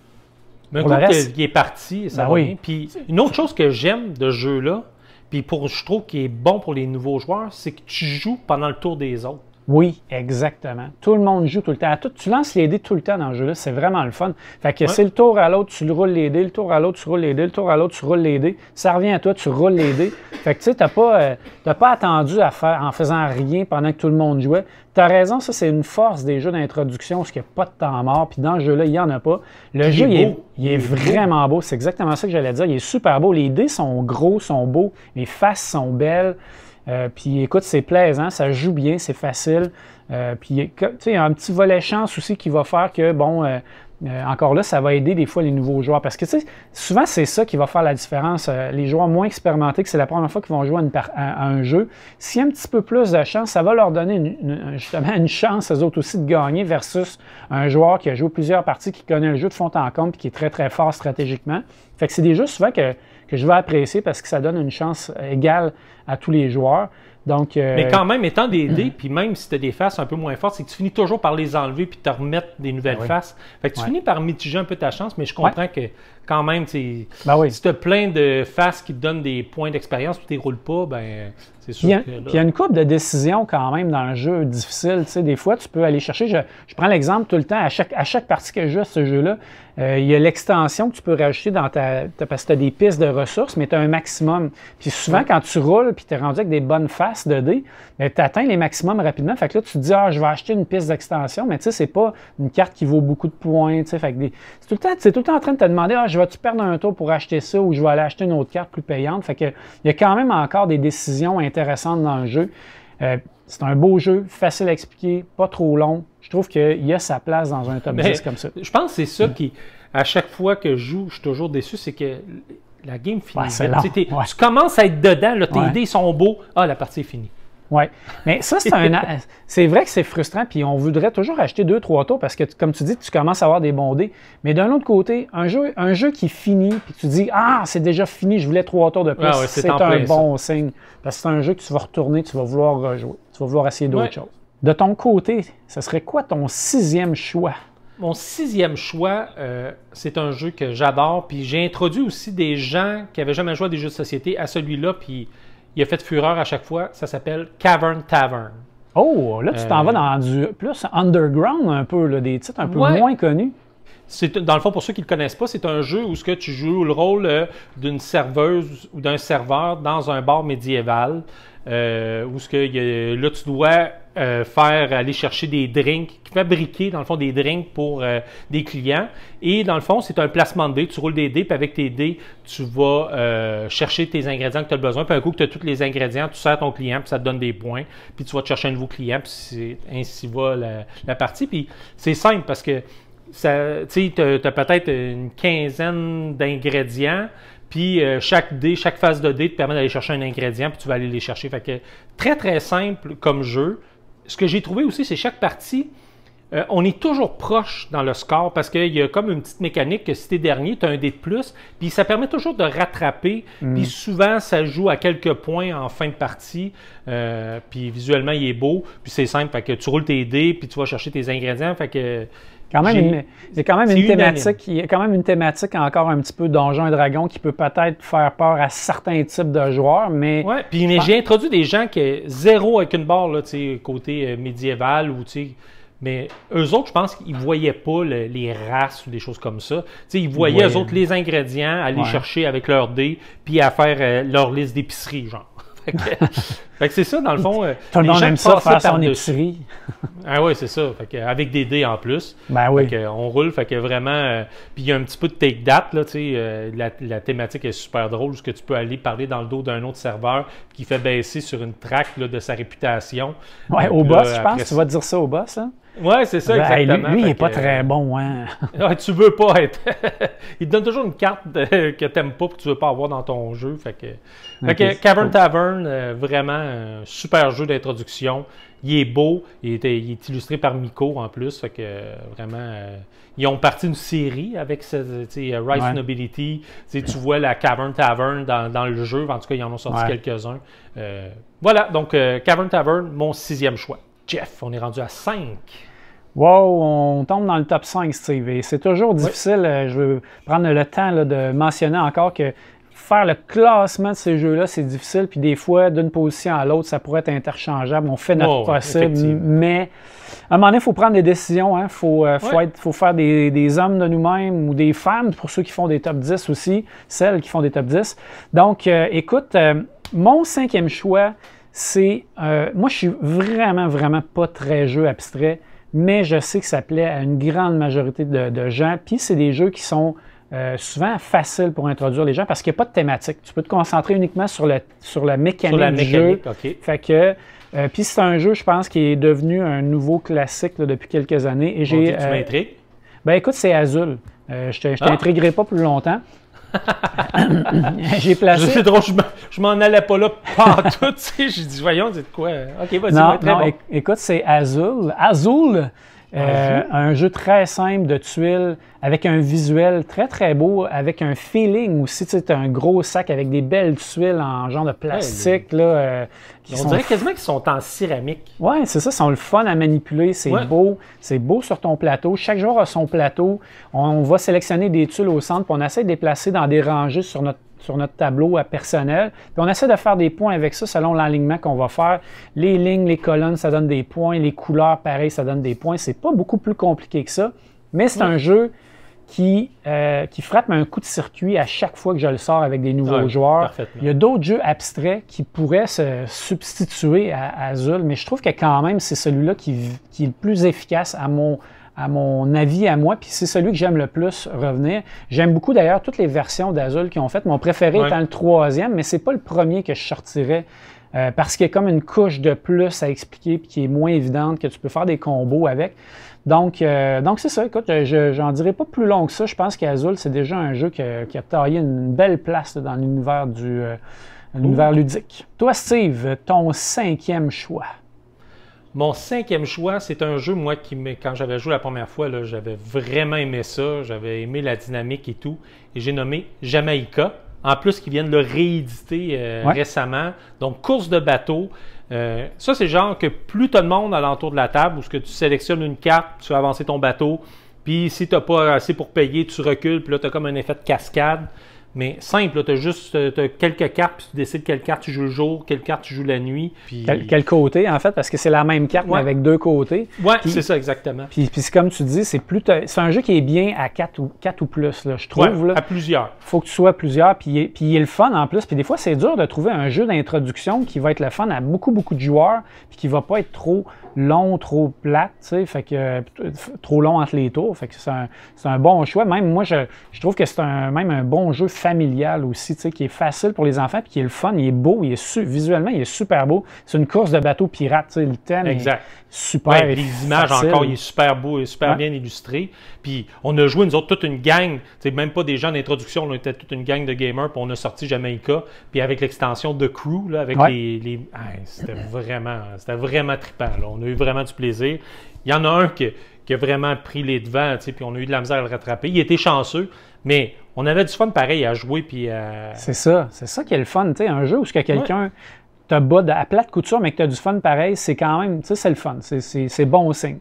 C: Mais
B: pour
C: un
B: le
C: coup
B: reste,
C: qu'il est parti, ça
B: ben
C: va
B: oui.
C: bien. Puis une autre chose que j'aime de ce jeu-là, puis je trouve qu'il est bon pour les nouveaux joueurs, c'est que tu joues pendant le tour des autres.
B: oui, exactement. Tout le monde joue tout le temps. Tu lances les dés tout le temps dans le jeu-là, c'est vraiment le fun. Fait que c'est le tour à l'autre, tu le roules les dés, le tour à l'autre, tu roules les dés, le tour à l'autre, tu roules les dés. Ça revient à toi, tu roules les dés. Fait que tu sais, t'as pas attendu en faisant rien pendant que tout le monde jouait. T'as raison, ça c'est une force des jeux d'introduction, parce qu'il n'y a pas de temps mort, puis dans ce jeu-là, il n'y en a pas. Le jeu, il est vraiment beau, c'est exactement ça que j'allais dire. Il est super beau, les dés sont gros, sont beaux, les faces sont belles. Puis écoute, c'est plaisant, ça joue bien, c'est facile. Puis tu sais, il y a un petit volet chance aussi qui va faire que, bon, encore là, ça va aider des fois les nouveaux joueurs. Parce que tu sais, souvent c'est ça qui va faire la différence. Les joueurs moins expérimentés, que c'est la première fois qu'ils vont jouer à un jeu, s'il y a un petit peu plus de chance, ça va leur donner justement une chance, eux autres aussi, de gagner versus un joueur qui a joué plusieurs parties, qui connaît le jeu de fond en comble et qui est très très fort stratégiquement. Fait que c'est des jeux souvent que je vais apprécier parce que ça donne une chance égale à tous les joueurs. Donc,
C: mais quand même, étant des dés, puis même si tu as des faces un peu moins fortes, c'est que tu finis toujours par les enlever puis te remettre des nouvelles faces. Fait que tu finis par mitiger un peu ta chance, mais je comprends que quand même, si tu as plein de faces qui te donnent des points d'expérience puis tu ne les roules pas, ben c'est sûr que là...
B: Puis il y a une couple de décisions quand même dans le jeu difficile. Tu sais, des fois, tu peux aller chercher, je prends l'exemple tout le temps, à chaque partie que je joue à ce jeu-là, il y a l'extension que tu peux rajouter dans parce que tu as des pistes de ressources, mais tu as un maximum. Puis souvent, quand tu roules puis tu es rendu avec des bonnes faces de dés, tu atteins les maximums rapidement. Fait que là, tu te dis, je vais acheter une piste d'extension, mais tu sais, c'est pas une carte qui vaut beaucoup de points. Tu sais, fait que c'est tout le temps en train de te demander, je vais-tu perdre un tour pour acheter ça ou je vais aller acheter une autre carte plus payante. Fait que il y a quand même encore des décisions intéressantes dans le jeu. C'est un beau jeu, facile à expliquer, pas trop long. Je trouve qu'il y a sa place dans un top 10 comme ça.
C: Je pense que c'est ça qui, à chaque fois que je joue, je suis toujours déçu, c'est que la game finit. Tu commences à être dedans, là, tes dés sont beaux, la partie est finie.
B: Oui, mais ça, c'est vrai que c'est frustrant, puis on voudrait toujours acheter 2-3 tours parce que, comme tu dis, tu commences à avoir des bons dés. Mais d'un autre côté, un jeu qui finit, puis tu dis, c'est déjà fini, je voulais 3 tours de plus, c'est un bon signe. Parce que c'est un jeu que tu vas retourner, tu vas vouloir rejouer, tu vas vouloir essayer d'autres choses. De ton côté, ce serait quoi ton 6e choix?
C: Mon 6e choix, c'est un jeu que j'adore, puis j'ai introduit aussi des gens qui n'avaient jamais joué à des jeux de société à celui-là, puis il a fait fureur à chaque fois. Ça s'appelle Cavern Tavern.
B: Oh, là, tu t'en vas dans du plus underground un peu, là, des titres un peu moins connus.
C: Dans le fond, pour ceux qui ne le connaissent pas, c'est un jeu où tu joues le rôle d'une serveuse ou d'un serveur dans un bar médiéval. Où là, tu dois aller chercher des drinks, fabriquer dans le fond des drinks pour des clients. Et dans le fond, c'est un placement de dés. Tu roules des dés, puis avec tes dés, tu vas chercher tes ingrédients que tu as besoin. Puis un coup que tu as tous les ingrédients, tu sers ton client, puis ça te donne des points. Puis tu vas te chercher un nouveau client, puis ainsi va la partie. Puis c'est simple parce que tu as peut-être une quinzaine d'ingrédients. Puis chaque phase de dé te permet d'aller chercher un ingrédient, puis tu vas aller les chercher. Fait que très, très simple comme jeu. Ce que j'ai trouvé aussi, c'est chaque partie, on est toujours proche dans le score parce qu'il y a comme une petite mécanique que si tu es dernier, tu as un dé de plus, puis ça permet toujours de rattraper. Puis souvent, ça joue à quelques points en fin de partie. Puis visuellement, il est beau, puis c'est simple. Fait que tu roules tes dés, puis tu vas chercher tes ingrédients. Fait que
B: il y a quand même une thématique, il y a quand même une thématique encore un petit peu Donjons et Dragons qui peut peut-être faire peur à certains types de joueurs, mais...
C: Oui, puis j'ai introduit des gens qui ont zéro avec une barre, là, côté médiéval, ou mais eux autres, je pense qu'ils ne voyaient pas les races ou des choses comme ça. Ils voyaient, eux autres, les ingrédients, aller chercher avec leur dés, puis à faire leur liste d'épicerie, genre. Fait que c'est ça, dans le fond.
B: Tout le monde aime ça, faire son épicerie.
C: Ah oui, c'est ça. Fait que, avec des dés en plus.
B: Ben oui.
C: Fait que, on roule, fait que vraiment. Puis il y a un petit peu de take that, là, la thématique est super drôle, parce que tu peux aller parler dans le dos d'un autre serveur qui fait baisser sur une track là, de sa réputation.
B: Ouais, au boss, je pense. Tu vas dire ça au boss, hein?
C: Oui, c'est ça, exactement.
B: Lui il n'est pas très bon, hein?
C: Ouais, tu veux pas être. Il te donne toujours une carte que tu n'aimes pas et que tu veux pas avoir dans ton jeu. Fait que Cavern Tavern, vraiment un super jeu d'introduction. Il est beau, il est illustré par Miko en plus. Fait que vraiment, ils ont parti d'une série avec Rise Nobility. Tu vois la Cavern Tavern dans le jeu. En tout cas, ils en ont sorti quelques-uns. Voilà, donc Cavern Tavern, mon 6e choix. Jeff, on est rendu à 5.
B: Wow, on tombe dans le top 5, Steve. Et c'est toujours difficile. Je veux prendre le temps là, de mentionner encore que faire le classement de ces jeux-là, c'est difficile. Puis des fois, d'une position à l'autre, ça pourrait être interchangeable. On fait notre possible. Mais à un moment donné, il faut prendre des décisions. Il faut faire des hommes de nous-mêmes ou des femmes, pour ceux qui font des top 10 aussi, celles qui font des top 10. Donc, écoute, mon 5e choix, c'est... moi, je suis vraiment pas très jeu abstrait, mais je sais que ça plaît à une grande majorité de gens. Puis c'est des jeux qui sont souvent faciles pour introduire les gens parce qu'il n'y a pas de thématique. Tu peux te concentrer uniquement sur la mécanique du jeu.
C: Okay.
B: Fait que... puis c'est un jeu, je pense, qui est devenu un nouveau classique là, depuis quelques années. Et
C: tu m'intrigues?
B: Ben écoute, c'est Azul. Je t'intriguerai pas plus longtemps. J'ai placé...
C: C'est drôle, je m'en allais pas là partout, tu sais, j'ai dit, voyons, c'est de quoi? OK, vas-y,
B: non,
C: bon.
B: Écoute, c'est Azul. Un jeu très simple de tuiles, avec un visuel très, très beau, avec un feeling aussi. Tu sais, tu as un gros sac avec des belles tuiles en genre de plastique. On
C: dirait quasiment qu'ils sont en céramique.
B: Oui, c'est ça. Ils sont le fun à manipuler. C'est beau. C'est beau sur ton plateau. Chaque joueur a son plateau. On va sélectionner des tuiles au centre, puis on essaie de les placer dans des rangées sur notre tableau personnel. Puis on essaie de faire des points avec ça selon l'alignement qu'on va faire. Les lignes, les colonnes, ça donne des points. Les couleurs, pareil, ça donne des points. C'est pas beaucoup plus compliqué que ça. Mais c'est un jeu qui frappe un coup de circuit à chaque fois que je le sors avec des nouveaux joueurs. Il y a d'autres jeux abstraits qui pourraient se substituer à Azul, mais je trouve que quand même, c'est celui-là qui est le plus efficace à mon avis, à moi, puis c'est celui que j'aime le plus revenir. J'aime beaucoup d'ailleurs toutes les versions d'Azul qu'ils ont faites. Mon préféré étant le 3e, mais c'est pas le premier que je sortirais parce qu'il y a comme une couche de plus à expliquer puis qui est moins évidente, que tu peux faire des combos avec. Donc c'est ça. Écoute, j'en dirais pas plus long que ça. Je pense qu'Azul, c'est déjà un jeu qui a taillé une belle place là, dans l'univers l'univers ludique. Toi, Steve, ton 5e choix.
C: Mon 5e choix, c'est un jeu, moi, quand j'avais joué la première fois, là, j'avais vraiment aimé ça. J'avais aimé la dynamique et tout. Et j'ai nommé Jamaïca. En plus, qu'ils viennent le rééditer récemment. Donc, course de bateau. Ça, c'est le genre que plus tu as de monde alentour de la table, où ce que tu sélectionnes une carte, tu vas avancer ton bateau. Puis, si tu n'as pas assez pour payer, tu recules. Puis là, tu as comme un effet de cascade. Mais simple, tu as quelques cartes, puis tu décides quelle carte tu joues le jour, quelle carte tu joues la nuit. Puis...
B: Quel côté, en fait, parce que c'est la même carte, mais avec deux côtés.
C: Oui, c'est ça, exactement.
B: Puis comme tu dis, c'est un jeu qui est bien à 4 ou plus, là, je trouve.
C: Ouais, à plusieurs.
B: Il faut que tu sois plusieurs, puis il est le fun en plus. Puis des fois, c'est dur de trouver un jeu d'introduction qui va être le fun à beaucoup de joueurs, puis qui ne va pas être trop long, trop plate, tu sais, fait que trop long entre les tours. Fait que c'est un bon choix. Même moi, je trouve que c'est même un bon jeu familial aussi, tu sais, qui est facile pour les enfants, puis qui est le fun, il est beau, visuellement, il est super beau. C'est une course de bateau pirate, tu sais, le thème est super.
C: Ouais, les images
B: facile.
C: encore, il est super beau, il est super bien illustré. Puis on a joué, nous autres, toute une gang, tu sais, même pas des gens d'introduction, on était toute une gang de gamers, puis on a sorti Jamaica, puis avec l'extension de Crew, là, avec c'était vraiment trippant, là. On a eu vraiment du plaisir. Il y en a un qui a vraiment pris les devants, tu sais, puis on a eu de la misère à le rattraper. Il était chanceux, mais on avait du fun pareil à jouer, puis
B: C'est ça qui est le fun, tu sais, un jeu où quelqu'un te bat à plate couture, mais que tu as du fun pareil, c'est quand même, tu sais, c'est le fun, c'est bon signe.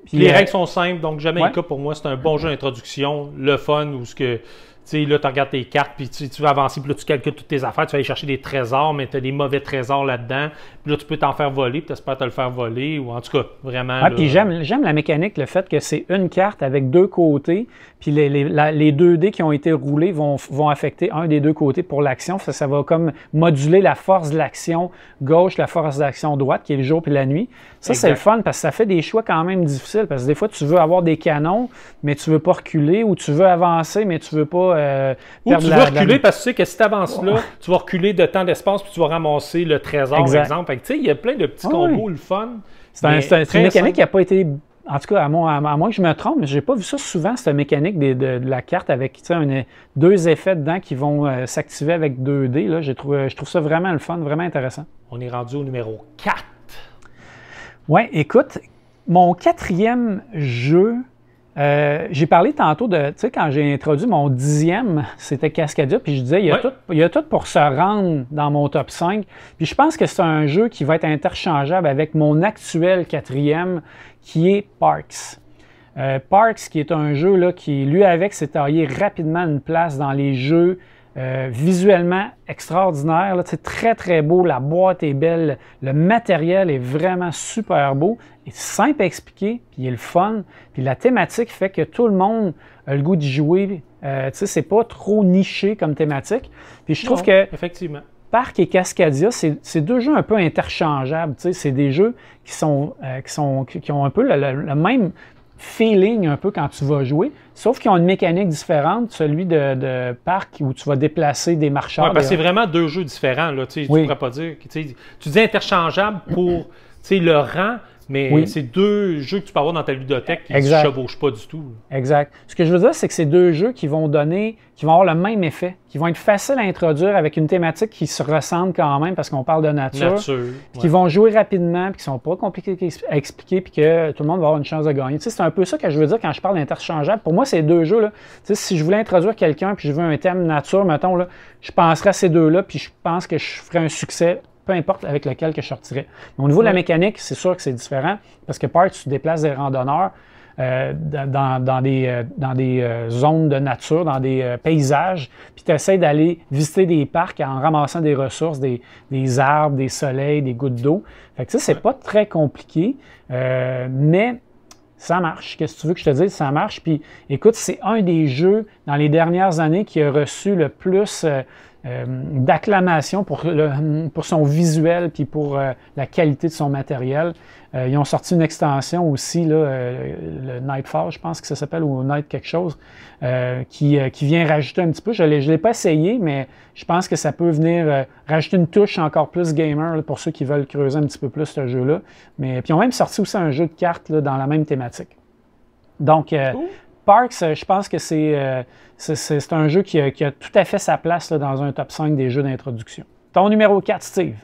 C: Puis les règles sont simples, donc Jamaica, pour moi, c'est un bon jeu d'introduction, le fun, où ce que... Tu sais, là, tu regardes tes cartes, puis tu vas avancer, puis là, tu calcules toutes tes affaires, tu vas aller chercher des trésors, mais tu as des mauvais trésors là-dedans. Puis là, tu peux t'en faire voler, puis tu espères te le faire voler, ou en tout cas, vraiment.
B: Ouais, puis j'aime la mécanique, le fait que c'est une carte avec deux côtés, puis les 2 dés qui ont été roulés vont affecter un des deux côtés pour l'action. Ça va comme moduler la force de l'action gauche, la force d'action droite, qui est le jour puis la nuit. Ça, c'est le fun, parce que ça fait des choix quand même difficiles, parce que des fois, tu veux avoir des canons, mais tu veux pas reculer, ou tu veux avancer, mais tu veux pas...
C: ou tu veux reculer parce que tu sais que si tu avances là, tu vas reculer de temps d'espace puis tu vas ramasser le trésor, par exemple. Fait que, tu sais, il y a plein de petits combos, le fun.
B: C'est une mécanique qui n'a pas été... En tout cas, à moins que je me trompe, mais je n'ai pas vu ça souvent, cette mécanique de la carte avec 2 effets dedans qui vont s'activer avec 2 dés. Là. Je trouve ça vraiment le fun, vraiment intéressant.
C: On est rendu au numéro 4.
B: Oui, écoute, mon 4e jeu... j'ai parlé tantôt de, tu sais, quand j'ai introduit mon 10e, c'était Cascadia, puis je disais, il y a tout pour se rendre dans mon top 5. Puis je pense que c'est un jeu qui va être interchangeable avec mon actuel 4e, qui est Parks. Parks, qui est un jeu là, qui, lui, avec, s'est taillé rapidement une place dans les jeux visuellement extraordinaire. C'est très, très beau. La boîte est belle. Le matériel est vraiment super beau. Il est simple à expliquer, puis il est le fun. Puis la thématique fait que tout le monde a le goût d'y jouer. C'est pas trop niché comme thématique. Puis je trouve que
C: effectivement,
B: Parc et Cascadia, c'est 2 jeux un peu interchangeables. C'est des jeux qui ont un peu le même feeling un peu quand tu vas jouer, sauf qu'ils ont une mécanique différente, celui de Parc où tu vas déplacer des marcheurs.
C: Oui, parce que c'est vraiment 2 jeux différents. Là, tu ne pourrais pas dire. Tu dis interchangeable pour le rang, mais c'est 2 jeux que tu peux avoir dans ta ludothèque qui ne se chevauchent pas du tout.
B: Exact. Ce que je veux dire, c'est que c'est 2 jeux qui vont avoir le même effet, qui vont être faciles à introduire avec une thématique qui se ressemble quand même parce qu'on parle de nature, qui vont jouer rapidement, puis qui sont pas compliqués à expliquer, puis que tout le monde va avoir une chance de gagner. C'est un peu ça que je veux dire quand je parle d'interchangeable. Pour moi, ces 2 jeux-là, si je voulais introduire quelqu'un, puis je veux un thème nature, mettons, là, je penserais à ces 2-là, puis je pense que je ferais un succès peu importe avec lequel que je sortirais. Mais au niveau de la mécanique, c'est sûr que c'est différent, parce que Park, tu déplaces des randonneurs dans des zones de nature, dans des paysages, puis tu essaies d'aller visiter des parcs en ramassant des ressources, des arbres, des soleils, des gouttes d'eau. Fait que ça, c'est pas très compliqué, mais ça marche. Qu'est-ce que tu veux que je te dise? Ça marche. Puis écoute, c'est un des jeux dans les dernières années qui a reçu le plus d'acclamation pour son visuel puis pour la qualité de son matériel. Ils ont sorti une extension aussi, là, le Nightfall, je pense que ça s'appelle, ou Night quelque chose, qui vient rajouter un petit peu. Je ne l'ai pas essayé, mais je pense que ça peut venir rajouter une touche encore plus gamer là, pour ceux qui veulent creuser un petit peu plus ce jeu-là. Mais puis ils ont même sorti aussi un jeu de cartes là, dans la même thématique. Donc, Parks, je pense que c'est un jeu qui a tout à fait sa place là, dans un top 5 des jeux d'introduction. Ton numéro 4, Steve?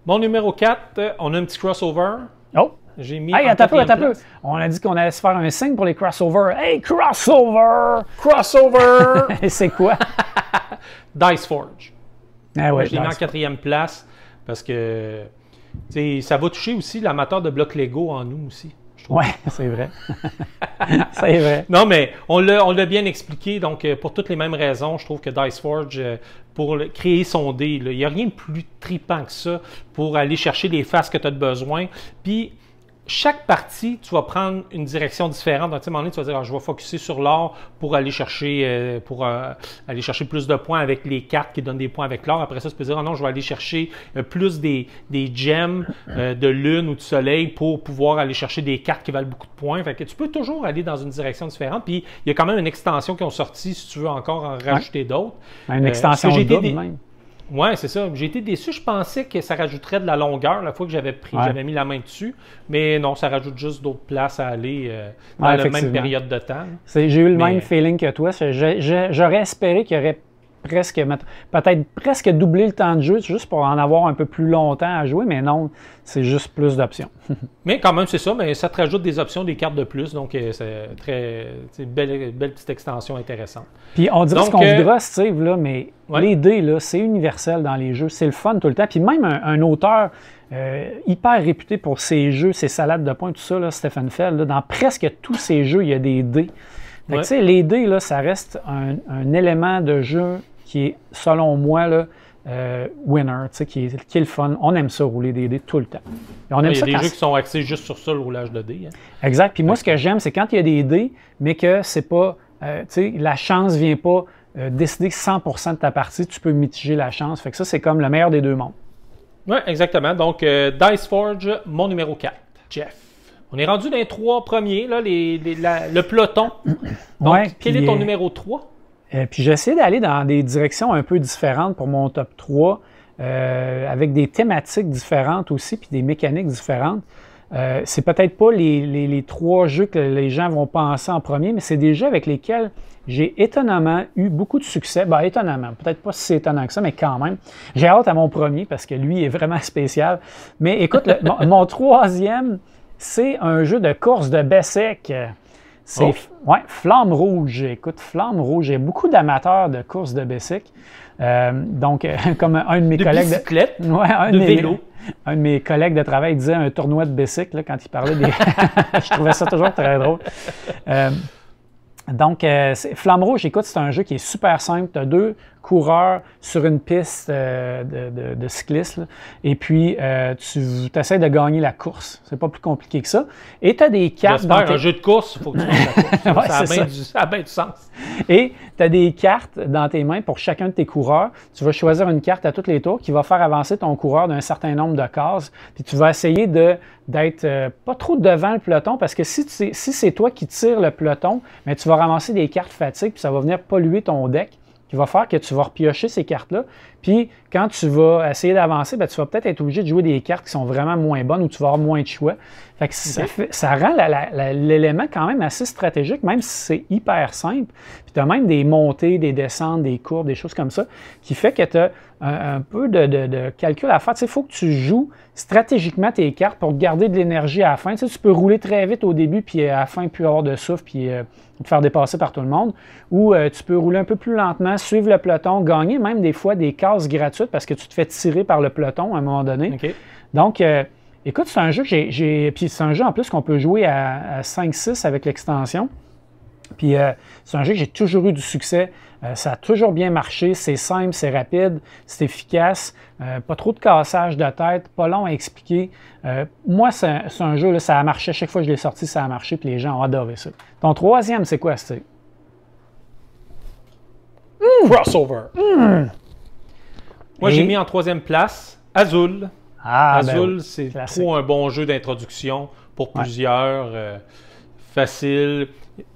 C: Mon numéro 4, on a un petit crossover.
B: Oh!
C: J'ai mis
B: attends un peu. On a dit qu'on allait se faire un signe pour les crossovers. Hey, crossover! Crossover! C'est quoi?
C: Dice Forge.
B: Ah ouais,
C: je l'ai mis en 4e place parce que ça va toucher aussi l'amateur de blocs Lego en nous aussi.
B: Oui, c'est vrai. C'est vrai.
C: Non, mais on l'a bien expliqué. Donc, pour toutes les mêmes raisons, je trouve que Dice Forge, pour créer son dé, il n'y a rien de plus trippant que ça pour aller chercher les faces que tu as besoin. Puis, chaque partie, tu vas prendre une direction différente. Donc, à un moment donné, tu vas dire, je vais focusser sur l'or pour aller chercher plus de points avec les cartes qui donnent des points avec l'or. Après ça, tu peux dire, non, je vais aller chercher plus des gems de lune ou de soleil pour pouvoir aller chercher des cartes qui valent beaucoup de points. Fait que tu peux toujours aller dans une direction différente. Puis, il y a quand même une extension qui ont sorti, si tu veux encore en rajouter d'autres.
B: Une extension double même.
C: Oui, c'est ça. J'ai été déçu. Je pensais que ça rajouterait de la longueur la fois que j'avais mis la main dessus. Mais non, ça rajoute juste d'autres places à aller dans la même période de temps.
B: J'ai eu le même feeling que toi. J'aurais espéré qu'il y aurait peut-être presque doublé le temps de jeu juste pour en avoir un peu plus longtemps à jouer, mais non, c'est juste plus d'options.
C: Mais quand même, c'est ça, mais ça te rajoute des options, des cartes de plus, donc c'est une belle petite extension intéressante.
B: Puis on dirait ce qu'on voudra, Steve, là, mais les dés, là, c'est universel dans les jeux, c'est le fun tout le temps. Puis même un auteur hyper réputé pour ses jeux, ses salades de points, tout ça, là, Stephen Feld, là, dans presque tous ses jeux, il y a des dés. Fait que, les dés, là, ça reste un élément de jeu qui est, selon moi, là, winner, qui est le fun. On aime ça, rouler des dés tout le temps. Et on aime
C: il y a des jeux qui sont axés juste sur ça, le roulage de dés. Hein.
B: Exact. Puis moi, ce que j'aime, c'est quand il y a des dés, mais que c'est pas, la chance ne vient pas décider 100% de ta partie, tu peux mitiger la chance. Fait que ça, c'est comme le meilleur des deux mondes.
C: Oui, exactement. Donc, Dice Forge, mon numéro 4, Jeff. On est rendu dans les 3 premiers, là, le peloton. Donc, quel est ton numéro 3?
B: Puis j'ai essayé d'aller dans des directions un peu différentes pour mon top 3, avec des thématiques différentes aussi, puis des mécaniques différentes. C'est peut-être pas les 3 jeux que les gens vont penser en premier, mais c'est des jeux avec lesquels j'ai étonnamment eu beaucoup de succès. Ben, étonnamment, peut-être pas si étonnant que ça, mais quand même. J'ai hâte à mon premier parce que lui est vraiment spécial. Mais écoute, mon troisième, c'est un jeu de course de Bessec. C'est Flamme Rouge. Écoute, Flamme Rouge. Il y a beaucoup d'amateurs de courses de Bessic. Donc, comme un de mes collègues.
C: Bicyclette, de vélo.
B: Un de mes collègues de travail disait un tournoi de Bessic là, quand il parlait des. Je trouvais ça toujours très drôle. Donc, Flamme Rouge, écoute, c'est un jeu qui est super simple. Tu as 2 coureurs sur une piste de cycliste. Là. Et puis, tu essaies de gagner la course. C'est pas plus compliqué que ça. Et tu as des cartes.
C: J'espère, un jeu de course, il faut que tu gagnes la course. Ça a bien du sens.
B: Et tu as des cartes dans tes mains pour chacun de tes coureurs. Tu vas choisir une carte à tous les tours qui va faire avancer ton coureur d'un certain nombre de cases. Puis tu vas essayer d'être pas trop devant le peloton parce que si c'est toi qui tires le peloton, mais tu vas ramasser des cartes fatigue puis ça va venir polluer ton deck qui va faire que tu vas repiocher ces cartes-là. Puis quand tu vas essayer d'avancer, ben, tu vas peut-être être obligé de jouer des cartes qui sont vraiment moins bonnes ou tu vas avoir moins de choix. Fait que ça rend l'élément quand même assez stratégique, même si c'est hyper simple. Puis tu as même des montées, des descentes, des courbes, des choses comme ça, qui fait que tu as un peu de calcul à faire. Tu sais, il faut que tu joues stratégiquement tes cartes pour garder de l'énergie à la fin. Tu sais, tu peux rouler très vite au début, puis à la fin, plus avoir de souffle, puis te faire dépasser par tout le monde. Ou tu peux rouler un peu plus lentement, suivre le peloton, gagner même des fois des cases gratuites parce que tu te fais tirer par le peloton à un moment donné.
C: Okay.
B: Donc, écoute, c'est un jeu que puis c'est un jeu en plus qu'on peut jouer à 5-6 avec l'extension. Puis c'est un jeu que j'ai toujours eu du succès. Ça a toujours bien marché. C'est simple, c'est rapide, c'est efficace. Pas trop de cassage de tête, pas long à expliquer. Moi, c'est un jeu, là, ça a marché. Chaque fois que je l'ai sorti, ça a marché. Puis les gens ont adoré ça. Ton troisième, c'est quoi, Steve?
C: Crossover. Moi, j'ai mis en 3e place Azul. Azul, c'est trop un bon jeu d'introduction pour plusieurs. Facile.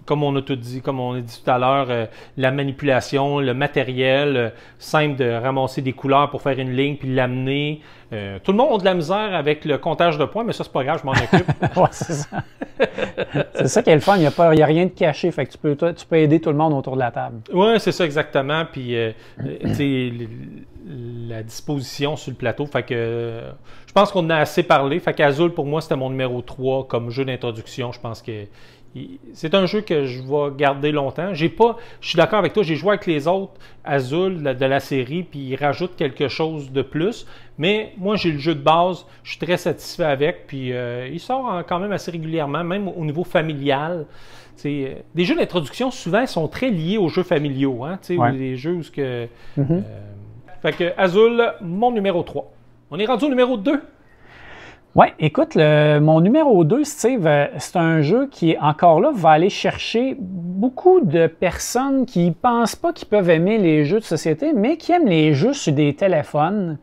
C: Comme on a tout dit, comme on a dit tout à l'heure, la manipulation, le matériel, simple de ramasser des couleurs pour faire une ligne puis l'amener. Tout le monde a de la misère avec le comptage de points, mais ça, c'est pas grave, je m'en occupe.
B: Ouais, c'est ça. C'est ça qui est le fun, il n'y a rien de caché, fait que tu peux aider tout le monde autour de la table.
C: Oui, c'est ça exactement. Puis, tu sais, la disposition sur le plateau, fait que je pense qu'on en a assez parlé. Fait qu'Azul, pour moi, c'était mon numéro 3 comme jeu d'introduction. Je pense que c'est un jeu que je vais garder longtemps. Je suis d'accord avec toi, j'ai joué avec les autres Azul de la série, puis ils rajoutent quelque chose de plus. Mais moi, j'ai le jeu de base, je suis très satisfait avec, puis il sort quand même assez régulièrement, même au niveau familial. Des jeux d'introduction, souvent, sont très liés aux jeux familiaux. Hein, ou des jeux où
B: Mm-hmm.
C: Fait que Azul, mon numéro 3. On est rendu au numéro 2.
B: Oui, écoute, mon numéro 2, Steve, c'est un jeu qui, encore là, va aller chercher beaucoup de personnes qui ne pensent pas qu'ils peuvent aimer les jeux de société, mais qui aiment les jeux sur des téléphones,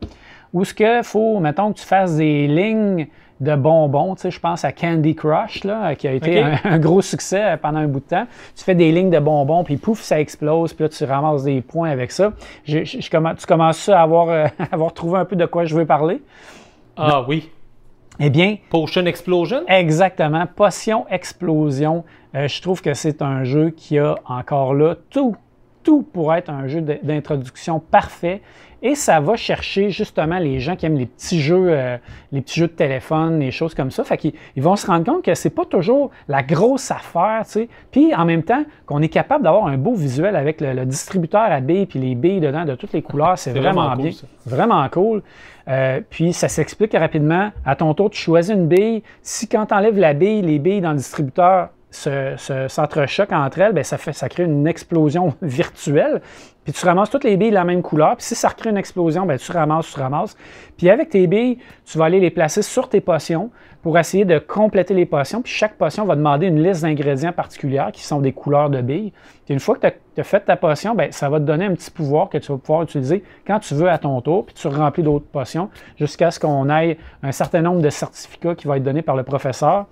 B: où ce qu'il faut, mettons, que tu fasses des lignes de bonbons. Tu sais, je pense à Candy Crush, là, qui a été un gros succès pendant un bout de temps. Tu fais des lignes de bonbons, puis pouf, ça explose, puis là, tu ramasses des points avec ça. Tu commences à avoir trouvé un peu de quoi je veux parler?
C: Ah oui.
B: Eh bien...
C: Potion Explosion?
B: Exactement. Potion Explosion. Je trouve que c'est un jeu qui a encore là tout pour être un jeu d'introduction parfait. Et ça va chercher justement les gens qui aiment les petits jeux de téléphone, les choses comme ça. Fait qu'ils vont se rendre compte que c'est pas toujours la grosse affaire, tu sais. Puis en même temps, qu'on est capable d'avoir un beau visuel avec le distributeur à billes puis les billes dedans de toutes les couleurs, c'est vraiment bien. Cool, vraiment cool. Puis ça s'explique rapidement. À ton tour, tu choisis une bille. Si quand tu enlèves la bille, les billes dans le distributeur s'entrechoquent entre elles, bien, ça crée une explosion virtuelle. Puis tu ramasses toutes les billes de la même couleur. Puis si ça recrée une explosion, bien, tu ramasses. Puis avec tes billes, tu vas aller les placer sur tes potions pour essayer de compléter les potions. Puis chaque potion va demander une liste d'ingrédients particulières qui sont des couleurs de billes. Puis une fois que tu as fait ta potion, bien, ça va te donner un petit pouvoir que tu vas pouvoir utiliser quand tu veux à ton tour. Puis tu remplis d'autres potions jusqu'à ce qu'on ait un certain nombre de certificats qui vont être donnés par le professeur.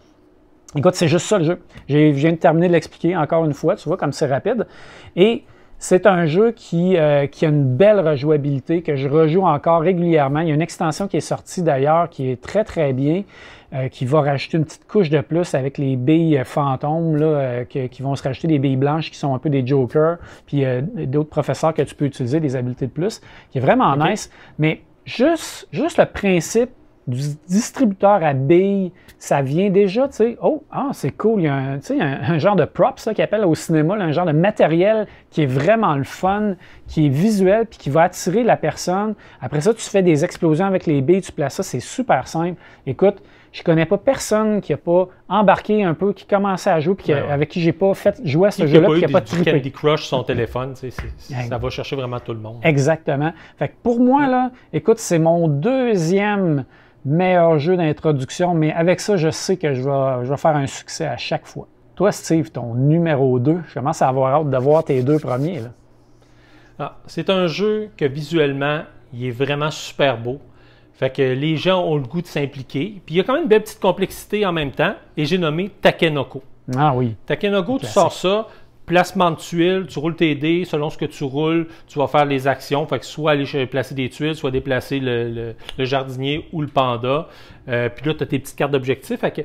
B: Écoute, c'est juste ça le jeu. Je viens de terminer de l'expliquer encore une fois, tu vois, comme c'est rapide. Et c'est un jeu qui a une belle rejouabilité, que je rejoue encore régulièrement. Il y a une extension qui est sortie d'ailleurs, qui est très, très bien, qui va rajouter une petite couche de plus avec les billes fantômes, là, qui vont se rajouter des billes blanches qui sont un peu des jokers, puis d'autres professeurs que tu peux utiliser, des habiletés de plus, qui est vraiment nice. Mais juste le principe du distributeur à billes, ça vient déjà, tu sais, c'est cool, il y a un genre de props ça, qu'ils appellent au cinéma, là, un genre de matériel qui est vraiment le fun, qui est visuel, puis qui va attirer la personne. Après ça, tu fais des explosions avec les billes, tu places ça, c'est super simple. Écoute, je connais pas personne qui n'a pas embarqué un peu, qui commençait à jouer, puis avec qui j'ai pas fait jouer à ce jeu-là, puis qui n'a pas trippé.
C: Candy Crush sur son téléphone, ça va chercher vraiment tout le monde.
B: Exactement. Fait que pour moi, là, écoute, c'est mon deuxième meilleur jeu d'introduction, mais avec ça, je sais que je vais faire un succès à chaque fois. Toi, Steve, ton numéro 2, je commence à avoir hâte de voir tes deux premiers.
C: C'est un jeu que visuellement, il est vraiment super beau. Fait que les gens ont le goût de s'impliquer. Puis il y a quand même une belle petite complexité en même temps. Et j'ai nommé Takenoko.
B: Ah oui.
C: Takenoko, tu sors ça. Placement de tuiles, tu roules tes dés, selon ce que tu roules, tu vas faire les actions. Fait que soit aller placer des tuiles, soit déplacer le jardinier ou le panda. Puis là, tu as tes petites cartes d'objectifs. Fait que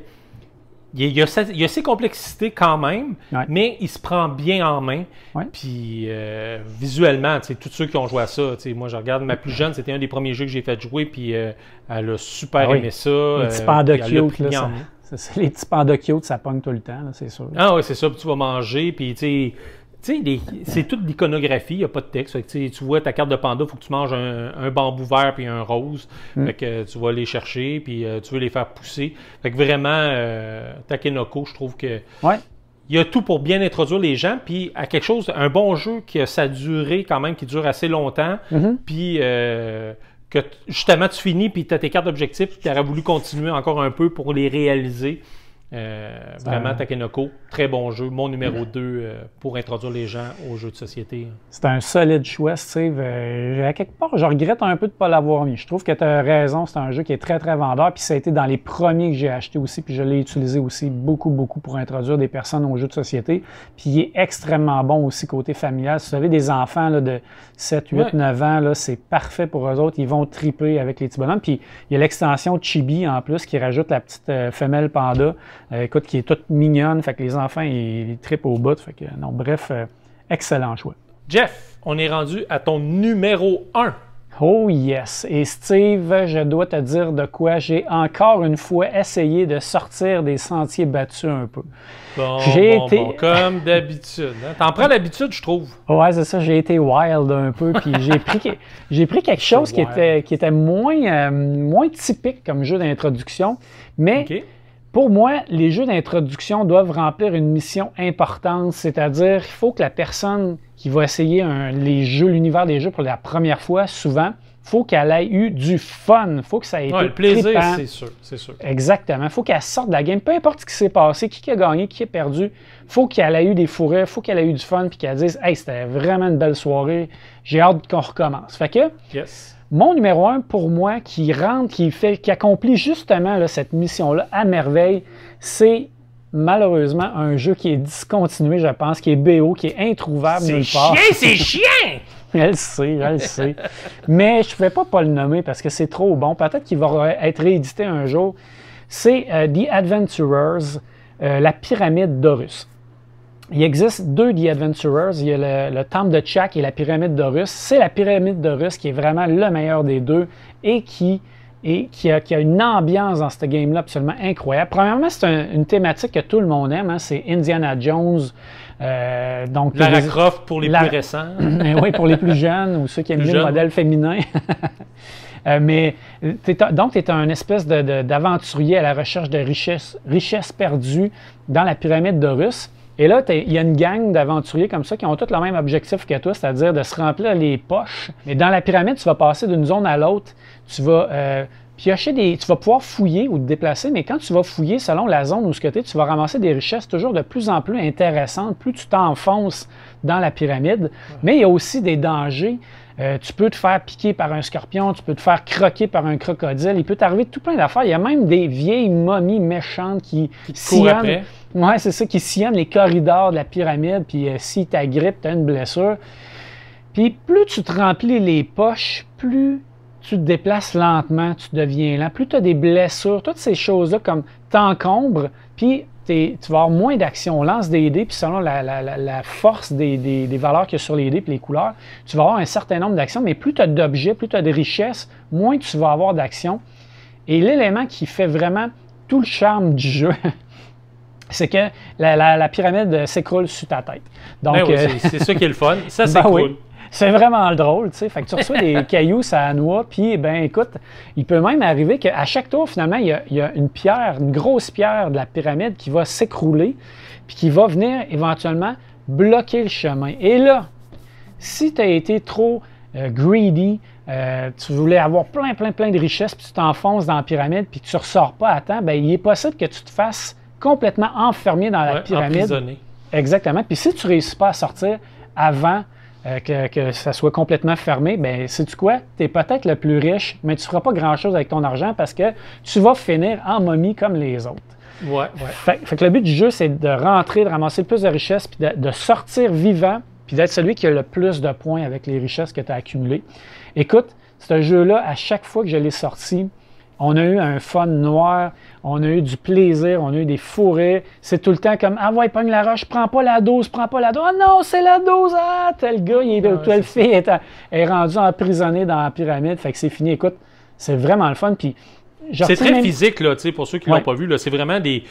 C: il y a ces complexités quand même, mais il se prend bien en main. Puis visuellement, tous ceux qui ont joué à ça, moi je regarde, ma plus jeune, c'était un des premiers jeux que j'ai fait jouer, puis elle a super aimé ça.
B: Les petits pandas cute, là, les petits pandas cute, ça pogne tout le temps, c'est sûr.
C: Ah oui, c'est ça, puis tu vas manger, puis c'est toute l'iconographie, il n'y a pas de texte. Fait que, tu vois ta carte de panda, il faut que tu manges un bambou vert puis un rose. Fait que tu vas les chercher, puis tu veux les faire pousser. Fait que vraiment, Takenoko, je trouve que il y a tout pour bien introduire les gens, puis à quelque chose, un bon jeu qui a sa durée quand même, qui dure assez longtemps, puis que justement tu finis, puis tu as tes cartes d'objectifs, puis tu aurais voulu continuer encore un peu pour les réaliser. Vraiment, Takenoko, très bon jeu. Mon numéro 2 pour introduire les gens aux jeux de société.
B: C'est un solide choix, Steve. À quelque part, je regrette un peu de ne pas l'avoir mis. Je trouve que tu as raison, c'est un jeu qui est très, très vendeur. Puis ça a été dans les premiers que j'ai acheté aussi. Puis je l'ai utilisé aussi beaucoup, beaucoup pour introduire des personnes aux jeux de société. Puis il est extrêmement bon aussi côté familial. Si vous avez des enfants là, de 7, 8, 9 ans, c'est parfait pour eux autres. Ils vont triper avec les petits bonhommes. Puis il y a l'extension Chibi en plus qui rajoute la petite femelle panda. Écoute, qui est toute mignonne, fait que les enfants, ils trippent au bout. Fait que, non, bref, excellent choix.
C: Jeff, on est rendu à ton numéro 1.
B: Oh yes! Et Steve, je dois te dire de quoi j'ai encore une fois essayé de sortir des sentiers battus un peu.
C: Bon, comme d'habitude. Hein? T'en prends l'habitude, je trouve.
B: Ouais, c'est ça, j'ai été wild un peu, puis j'ai pris quelque chose qui était moins typique comme jeu d'introduction, mais... Pour moi, les jeux d'introduction doivent remplir une mission importante, c'est-à-dire qu'il faut que la personne qui va essayer l'univers des jeux pour la première fois, souvent, faut qu'elle ait eu du fun. Faut que ça ait été
C: le plaisir,
B: trippant.
C: c'est sûr, c'est sûr.
B: Exactement. Faut qu'elle sorte de la game. Peu importe ce qui s'est passé, qui a gagné, qui a perdu, faut qu'elle ait eu des fourrés, faut qu'elle ait eu du fun, puis qu'elle dise « Hey, c'était vraiment une belle soirée, j'ai hâte qu'on recommence. » Fait que, mon numéro 1, pour moi, qui rentre, qui accomplit justement là, cette mission-là à merveille, c'est malheureusement un jeu qui est discontinué, je pense, qui est BO, qui est introuvable nulle part.
C: C'est chiant!
B: Je le sais. Mais je ne pouvais pas le nommer parce que c'est trop bon. Peut-être qu'il va être réédité un jour. C'est The Adventurers, la pyramide d'Horus. Il existe 2 The Adventurers. Il y a le temple de Chak et la pyramide d'Horus. C'est la pyramide d'Horus qui est vraiment le meilleur des deux et qui a une ambiance dans ce game-là absolument incroyable. Premièrement, c'est une thématique que tout le monde aime. Hein, c'est Indiana Jones. Donc,
C: Lara Croft pour les plus récents.
B: Oui, pour les plus jeunes ou ceux qui aiment mieux le modèle féminin. Mais donc, tu es un espèce d'aventurier à la recherche de richesses perdues dans la pyramide d'Horus. Et là, il y a une gang d'aventuriers comme ça qui ont tous le même objectif que toi, c'est-à-dire de se remplir les poches. Mais dans la pyramide, tu vas passer d'une zone à l'autre. Tu vas piocher tu vas pouvoir fouiller ou te déplacer, mais quand tu vas fouiller, selon la zone où tu es, tu vas ramasser des richesses toujours de plus en plus intéressantes, plus tu t'enfonces dans la pyramide. Mais il y a aussi des dangers. Tu peux te faire piquer par un scorpion, tu peux te faire croquer par un crocodile, il peut t'arriver tout plein d'affaires. Il y a même des vieilles momies méchantes qui sillonnent. Ouais, c'est ça, qui sillonnent les corridors de la pyramide, puis si t'agrippes, tu as une blessure. Puis plus tu te remplis les poches, plus tu te déplaces lentement, tu deviens lent. Plus tu as des blessures, toutes ces choses-là comme t'encombres, puis tu vas avoir moins d'action. On lance des dés, puis selon la force des valeurs qu'il y a sur les dés et les couleurs, tu vas avoir un certain nombre d'actions, mais plus tu as d'objets, plus tu as de richesses, moins tu vas avoir d'actions. Et l'élément qui fait vraiment tout le charme du jeu, c'est que la pyramide s'écroule sur ta tête. Donc,
C: oui, c'est ça qui est le fun. Ça s'écroule.
B: Oui. C'est vraiment drôle, tu sais. Fait que tu reçois des cailloux à la noix, puis, ben écoute, il peut même arriver qu'à chaque tour, finalement, il y a une pierre, une grosse pierre de la pyramide qui va s'écrouler, puis qui va venir éventuellement bloquer le chemin. Et là, si tu as été trop greedy, tu voulais avoir plein de richesses, puis tu t'enfonces dans la pyramide, puis que tu ne ressors pas à temps, ben il est possible que tu te fasses complètement enfermé dans la pyramide.
C: Emprisonné.
B: Exactement. Puis si tu ne réussis pas à sortir avant que ça soit complètement fermé, bien, sais-tu quoi? Tu es peut-être le plus riche, mais tu ne feras pas grand-chose avec ton argent parce que tu vas finir en momie comme les autres.
C: Ouais.
B: Fait que le but du jeu, c'est de rentrer, de ramasser le plus de richesses, puis de sortir vivant, puis d'être celui qui a le plus de points avec les richesses que tu as accumulées. Écoute, ce jeu-là, à chaque fois que je l'ai sorti, on a eu un fun noir, on a eu du plaisir, on a eu des fourrés. C'est tout le temps comme « Ah ouais, pogne la roche, prends pas la dose, prends pas la dose. Ah non, c'est la dose! Ah, tel gars, telle fille est rendue emprisonnée dans la pyramide. » Fait que c'est fini. Écoute, c'est vraiment le fun. Puis,
C: c'est très physique, là, pour ceux qui ne l'ont pas vu. C'est vraiment des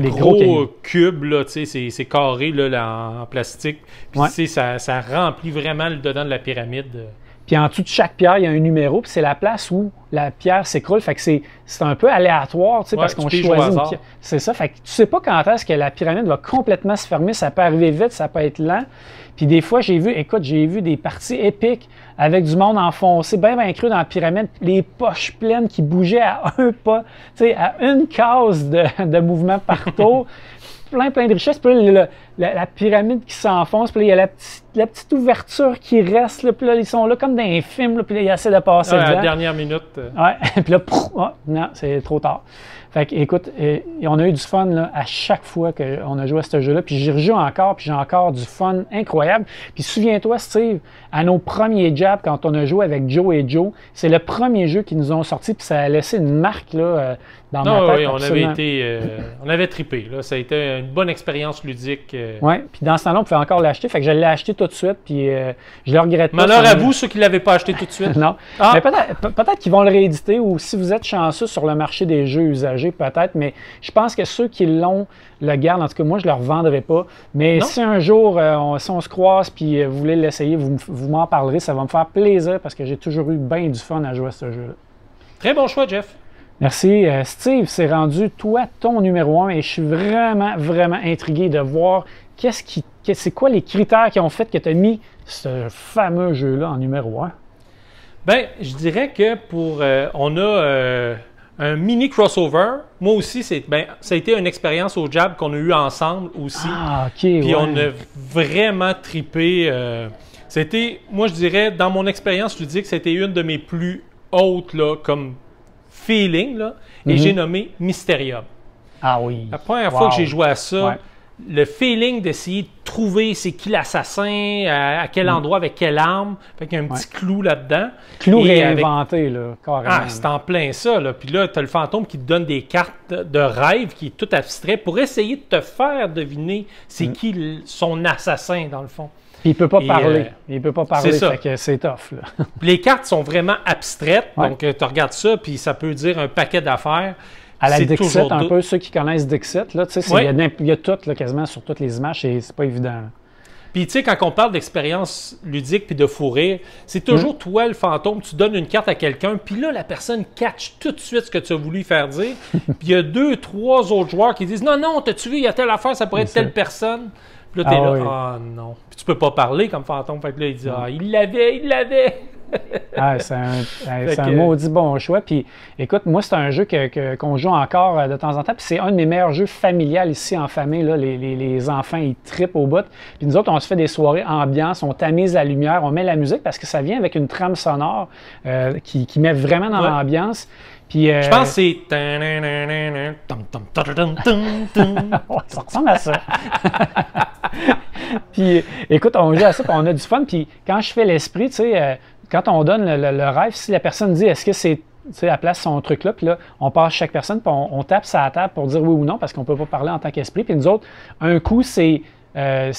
C: gros cubes, là, c'est carré là, en plastique. Puis ça remplit vraiment le dedans de la pyramide.
B: Puis en dessous de chaque pierre, il y a un numéro, puis c'est la place où la pierre s'écroule. Fait que c'est un peu aléatoire, parce qu'on choisit une pierre. C'est ça. Fait que tu sais pas quand est-ce que la pyramide va complètement se fermer. Ça peut arriver vite, ça peut être lent. Puis des fois, j'ai vu des parties épiques avec du monde enfoncé, bien creux dans la pyramide, les poches pleines qui bougeaient à un pas, à une case de mouvement partout. plein de richesses. Puis là, la pyramide qui s'enfonce, puis là, il y a la petite ouverture qui reste, là, puis là, ils sont là comme dans un film, là, puis là, ils essaient de passer dedans.
C: À la dernière minute.
B: Ouais, puis là, non, c'est trop tard. Fait que, écoute, on a eu du fun là, à chaque fois qu'on a joué à ce jeu-là, puis j'y rejoue encore, puis j'ai encore du fun incroyable. Puis souviens-toi, Steve, à nos premiers jabs, quand on a joué avec Joe et Joe, c'est le premier jeu qu'ils nous ont sorti, puis ça a laissé une marque là, dans ma tête.
C: Oui, on avait trippé. Là. Ça a été une bonne expérience ludique.
B: Oui, puis dans ce temps-là, on pouvait encore l'acheter, fait que je l'ai acheté tout de suite, puis je le regrette pas.
C: Malheur à vous, ceux qui ne l'avaient pas acheté tout de suite.
B: Non, mais peut-être qu'ils vont le rééditer, ou si vous êtes chanceux sur le marché des jeux usagés, peut-être, mais je pense que ceux qui l'ont le gardent. En tout cas, moi, je ne le revendrai pas. Mais si un jour, si on se croise puis vous voulez l'essayer, vous m'en parlerez. Ça va me faire plaisir parce que j'ai toujours eu bien du fun à jouer à ce jeu-là.
C: Très bon choix, Jeff.
B: Merci. Steve, c'est rendu, toi, ton numéro 1 et je suis vraiment intrigué de voir c'est quoi les critères qui ont fait que tu as mis ce fameux jeu-là en numéro 1.
C: Ben, je dirais que on a un mini crossover. Moi aussi, ça a été une expérience au Jab qu'on a eu ensemble aussi.
B: Ah, OK,
C: Puis
B: ouais.
C: on a vraiment trippé. Moi je dirais, dans mon expérience ludique, c'était une de mes plus hautes là, comme feeling. Là, et j'ai nommé Mysterium.
B: Ah oui.
C: La première fois que j'ai joué à ça,
B: Ouais.
C: le feeling d'essayer de trouver c'est qui l'assassin, à quel endroit, avec quelle arme. Fait qu'il y a un petit clou là-dedans.
B: Clou
C: Et
B: réinventé, là, carrément.
C: Ah, c'est en plein ça. Là. Puis là, tu as le fantôme qui te donne des cartes de rêve qui est tout abstrait pour essayer de te faire deviner c'est qui son assassin, dans le fond.
B: Puis il peut pas
C: Et,
B: parler. Il peut pas parler,
C: c'est ça.
B: fait que c'est tough. Là.
C: Puis les cartes sont vraiment abstraites.
B: Ouais.
C: Donc, tu regardes ça, puis ça peut dire un paquet d'affaires.
B: À la
C: C'est
B: Dixit,
C: toujours
B: un peu ceux qui connaissent Dixit, là, tu sais,
C: Ouais.
B: il y a tout là, quasiment sur toutes les images, c'est pas évident. Là.
C: Puis, tu sais, quand on parle d'expérience ludique puis de fou rire, c'est toujours toi, le fantôme, tu donnes une carte à quelqu'un, puis là, la personne catch tout de suite ce que tu as voulu faire dire. Puis, il y a 2, 3 autres joueurs qui disent « Non, non, t'as-tu vu, il y a telle affaire, ça pourrait être telle personne. » Puis là, t'es là,
B: oui.
C: « Ah non. » Puis tu peux pas parler comme fantôme. Fait que là, il dit « Ah, il l'avait. »
B: Ah, c'est un maudit bon choix. Puis, écoute, moi, c'est un jeu qu'on joue encore de temps en temps. Puis, c'est un de mes meilleurs jeux familiales ici en famille. Là. Les enfants, ils trippent au bout. Puis, nous autres, on se fait des soirées ambiance, on tamise la lumière, on met la musique parce que ça vient avec une trame sonore qui met vraiment dans l'ambiance. Puis,
C: Je pense que c'est...
B: Ouais, ça ressemble à ça. Puis, écoute, on joue à ça, puis on a du fun. Puis, quand je fais l'esprit, tu sais, quand on donne le rêve, si la personne dit est-ce que c'est, tu sais, elle place son truc là, puis là, on passe chaque personne, puis on tape sa table pour dire oui ou non, parce qu'on ne peut pas parler en tant qu'esprit. Puis nous autres, un coup, c'est pas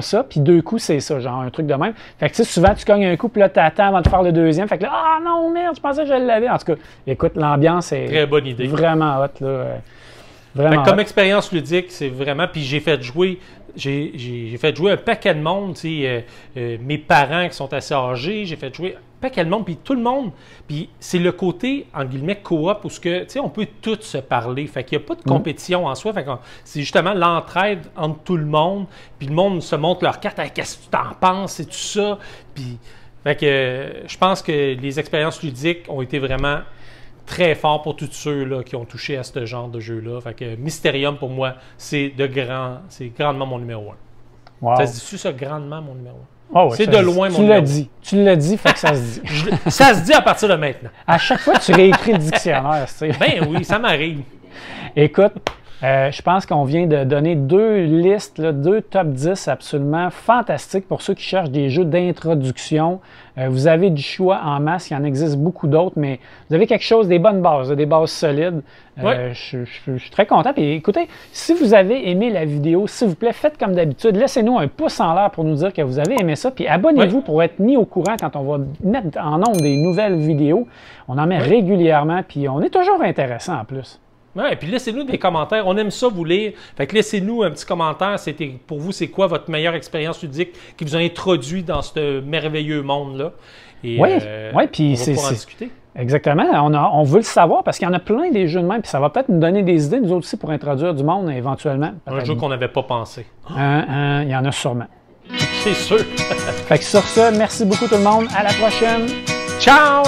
B: ça, puis 2 coups, c'est ça, genre un truc de même. Fait que tu sais, souvent, tu cognes un coup, puis là, tu attends avant de faire le deuxième. Fait que là, ah non, merde, je pensais que je l'avais. En tout cas, écoute, l'ambiance est
C: Très bonne idée.
B: vraiment hot, là. Vraiment
C: comme
B: hot.
C: expérience ludique, c'est vraiment... Puis j'ai fait jouer un paquet de monde, tu sais, mes parents qui sont assez âgés, j'ai fait jouer un paquet de monde, puis tout le monde. Puis c'est le côté, en guillemets, coop, où on peut tous se parler. Fait qu'il n'y a pas de compétition en soi. Fait que c'est justement l'entraide entre tout le monde. Puis le monde se montre leur carte. Hey, qu'est-ce que tu t'en penses? C'est tout ça. Puis, fait que je pense que les expériences ludiques ont été vraiment très forts pour tous ceux là, qui ont touché à ce genre de jeu-là. Fait que Mysterium, pour moi, c'est grandement mon numéro 1.
B: Wow.
C: Ça se dit-tu ça, grandement mon numéro 1?
B: Oh, ouais,
C: c'est
B: ça
C: de
B: se
C: loin
B: dit.
C: mon numéro 1.
B: Tu l'as dit, fait que ça se dit.
C: Ça se dit à partir de maintenant.
B: À chaque fois, tu réécris le dictionnaire, tu sais.
C: Ben oui, ça m'arrive.
B: Écoute, je pense qu'on vient de donner 2 listes, là, 2 top 10 absolument fantastiques pour ceux qui cherchent des jeux d'introduction. Vous avez du choix en masse, il y en existe beaucoup d'autres, mais vous avez quelque chose, des bonnes bases, des bases solides.
C: Ouais.
B: Je suis très content. Puis écoutez, si vous avez aimé la vidéo, s'il vous plaît, faites comme d'habitude. Laissez-nous un pouce en l'air pour nous dire que vous avez aimé ça. Puis abonnez-vous pour être mis au courant quand on va mettre en nombre des nouvelles vidéos. On en met régulièrement, puis on est toujours intéressant en plus.
C: Ouais, et puis laissez-nous des commentaires. On aime ça vous lire. Fait que laissez-nous un petit commentaire. Pour vous, c'est quoi votre meilleure expérience ludique qui vous a introduit dans ce merveilleux monde-là? Et
B: Oui,
C: on
B: puis
C: va
B: c'est
C: pouvoir en discuter.
B: Exactement. On veut le savoir parce qu'il y en a plein des jeux de même, puis ça va peut-être nous donner des idées, nous autres aussi, pour introduire du monde éventuellement.
C: Un jeu qu'on n'avait pas pensé.
B: Il y en a sûrement.
C: C'est sûr.
B: Fait que sur ça, merci beaucoup tout le monde. À la prochaine.
C: Ciao!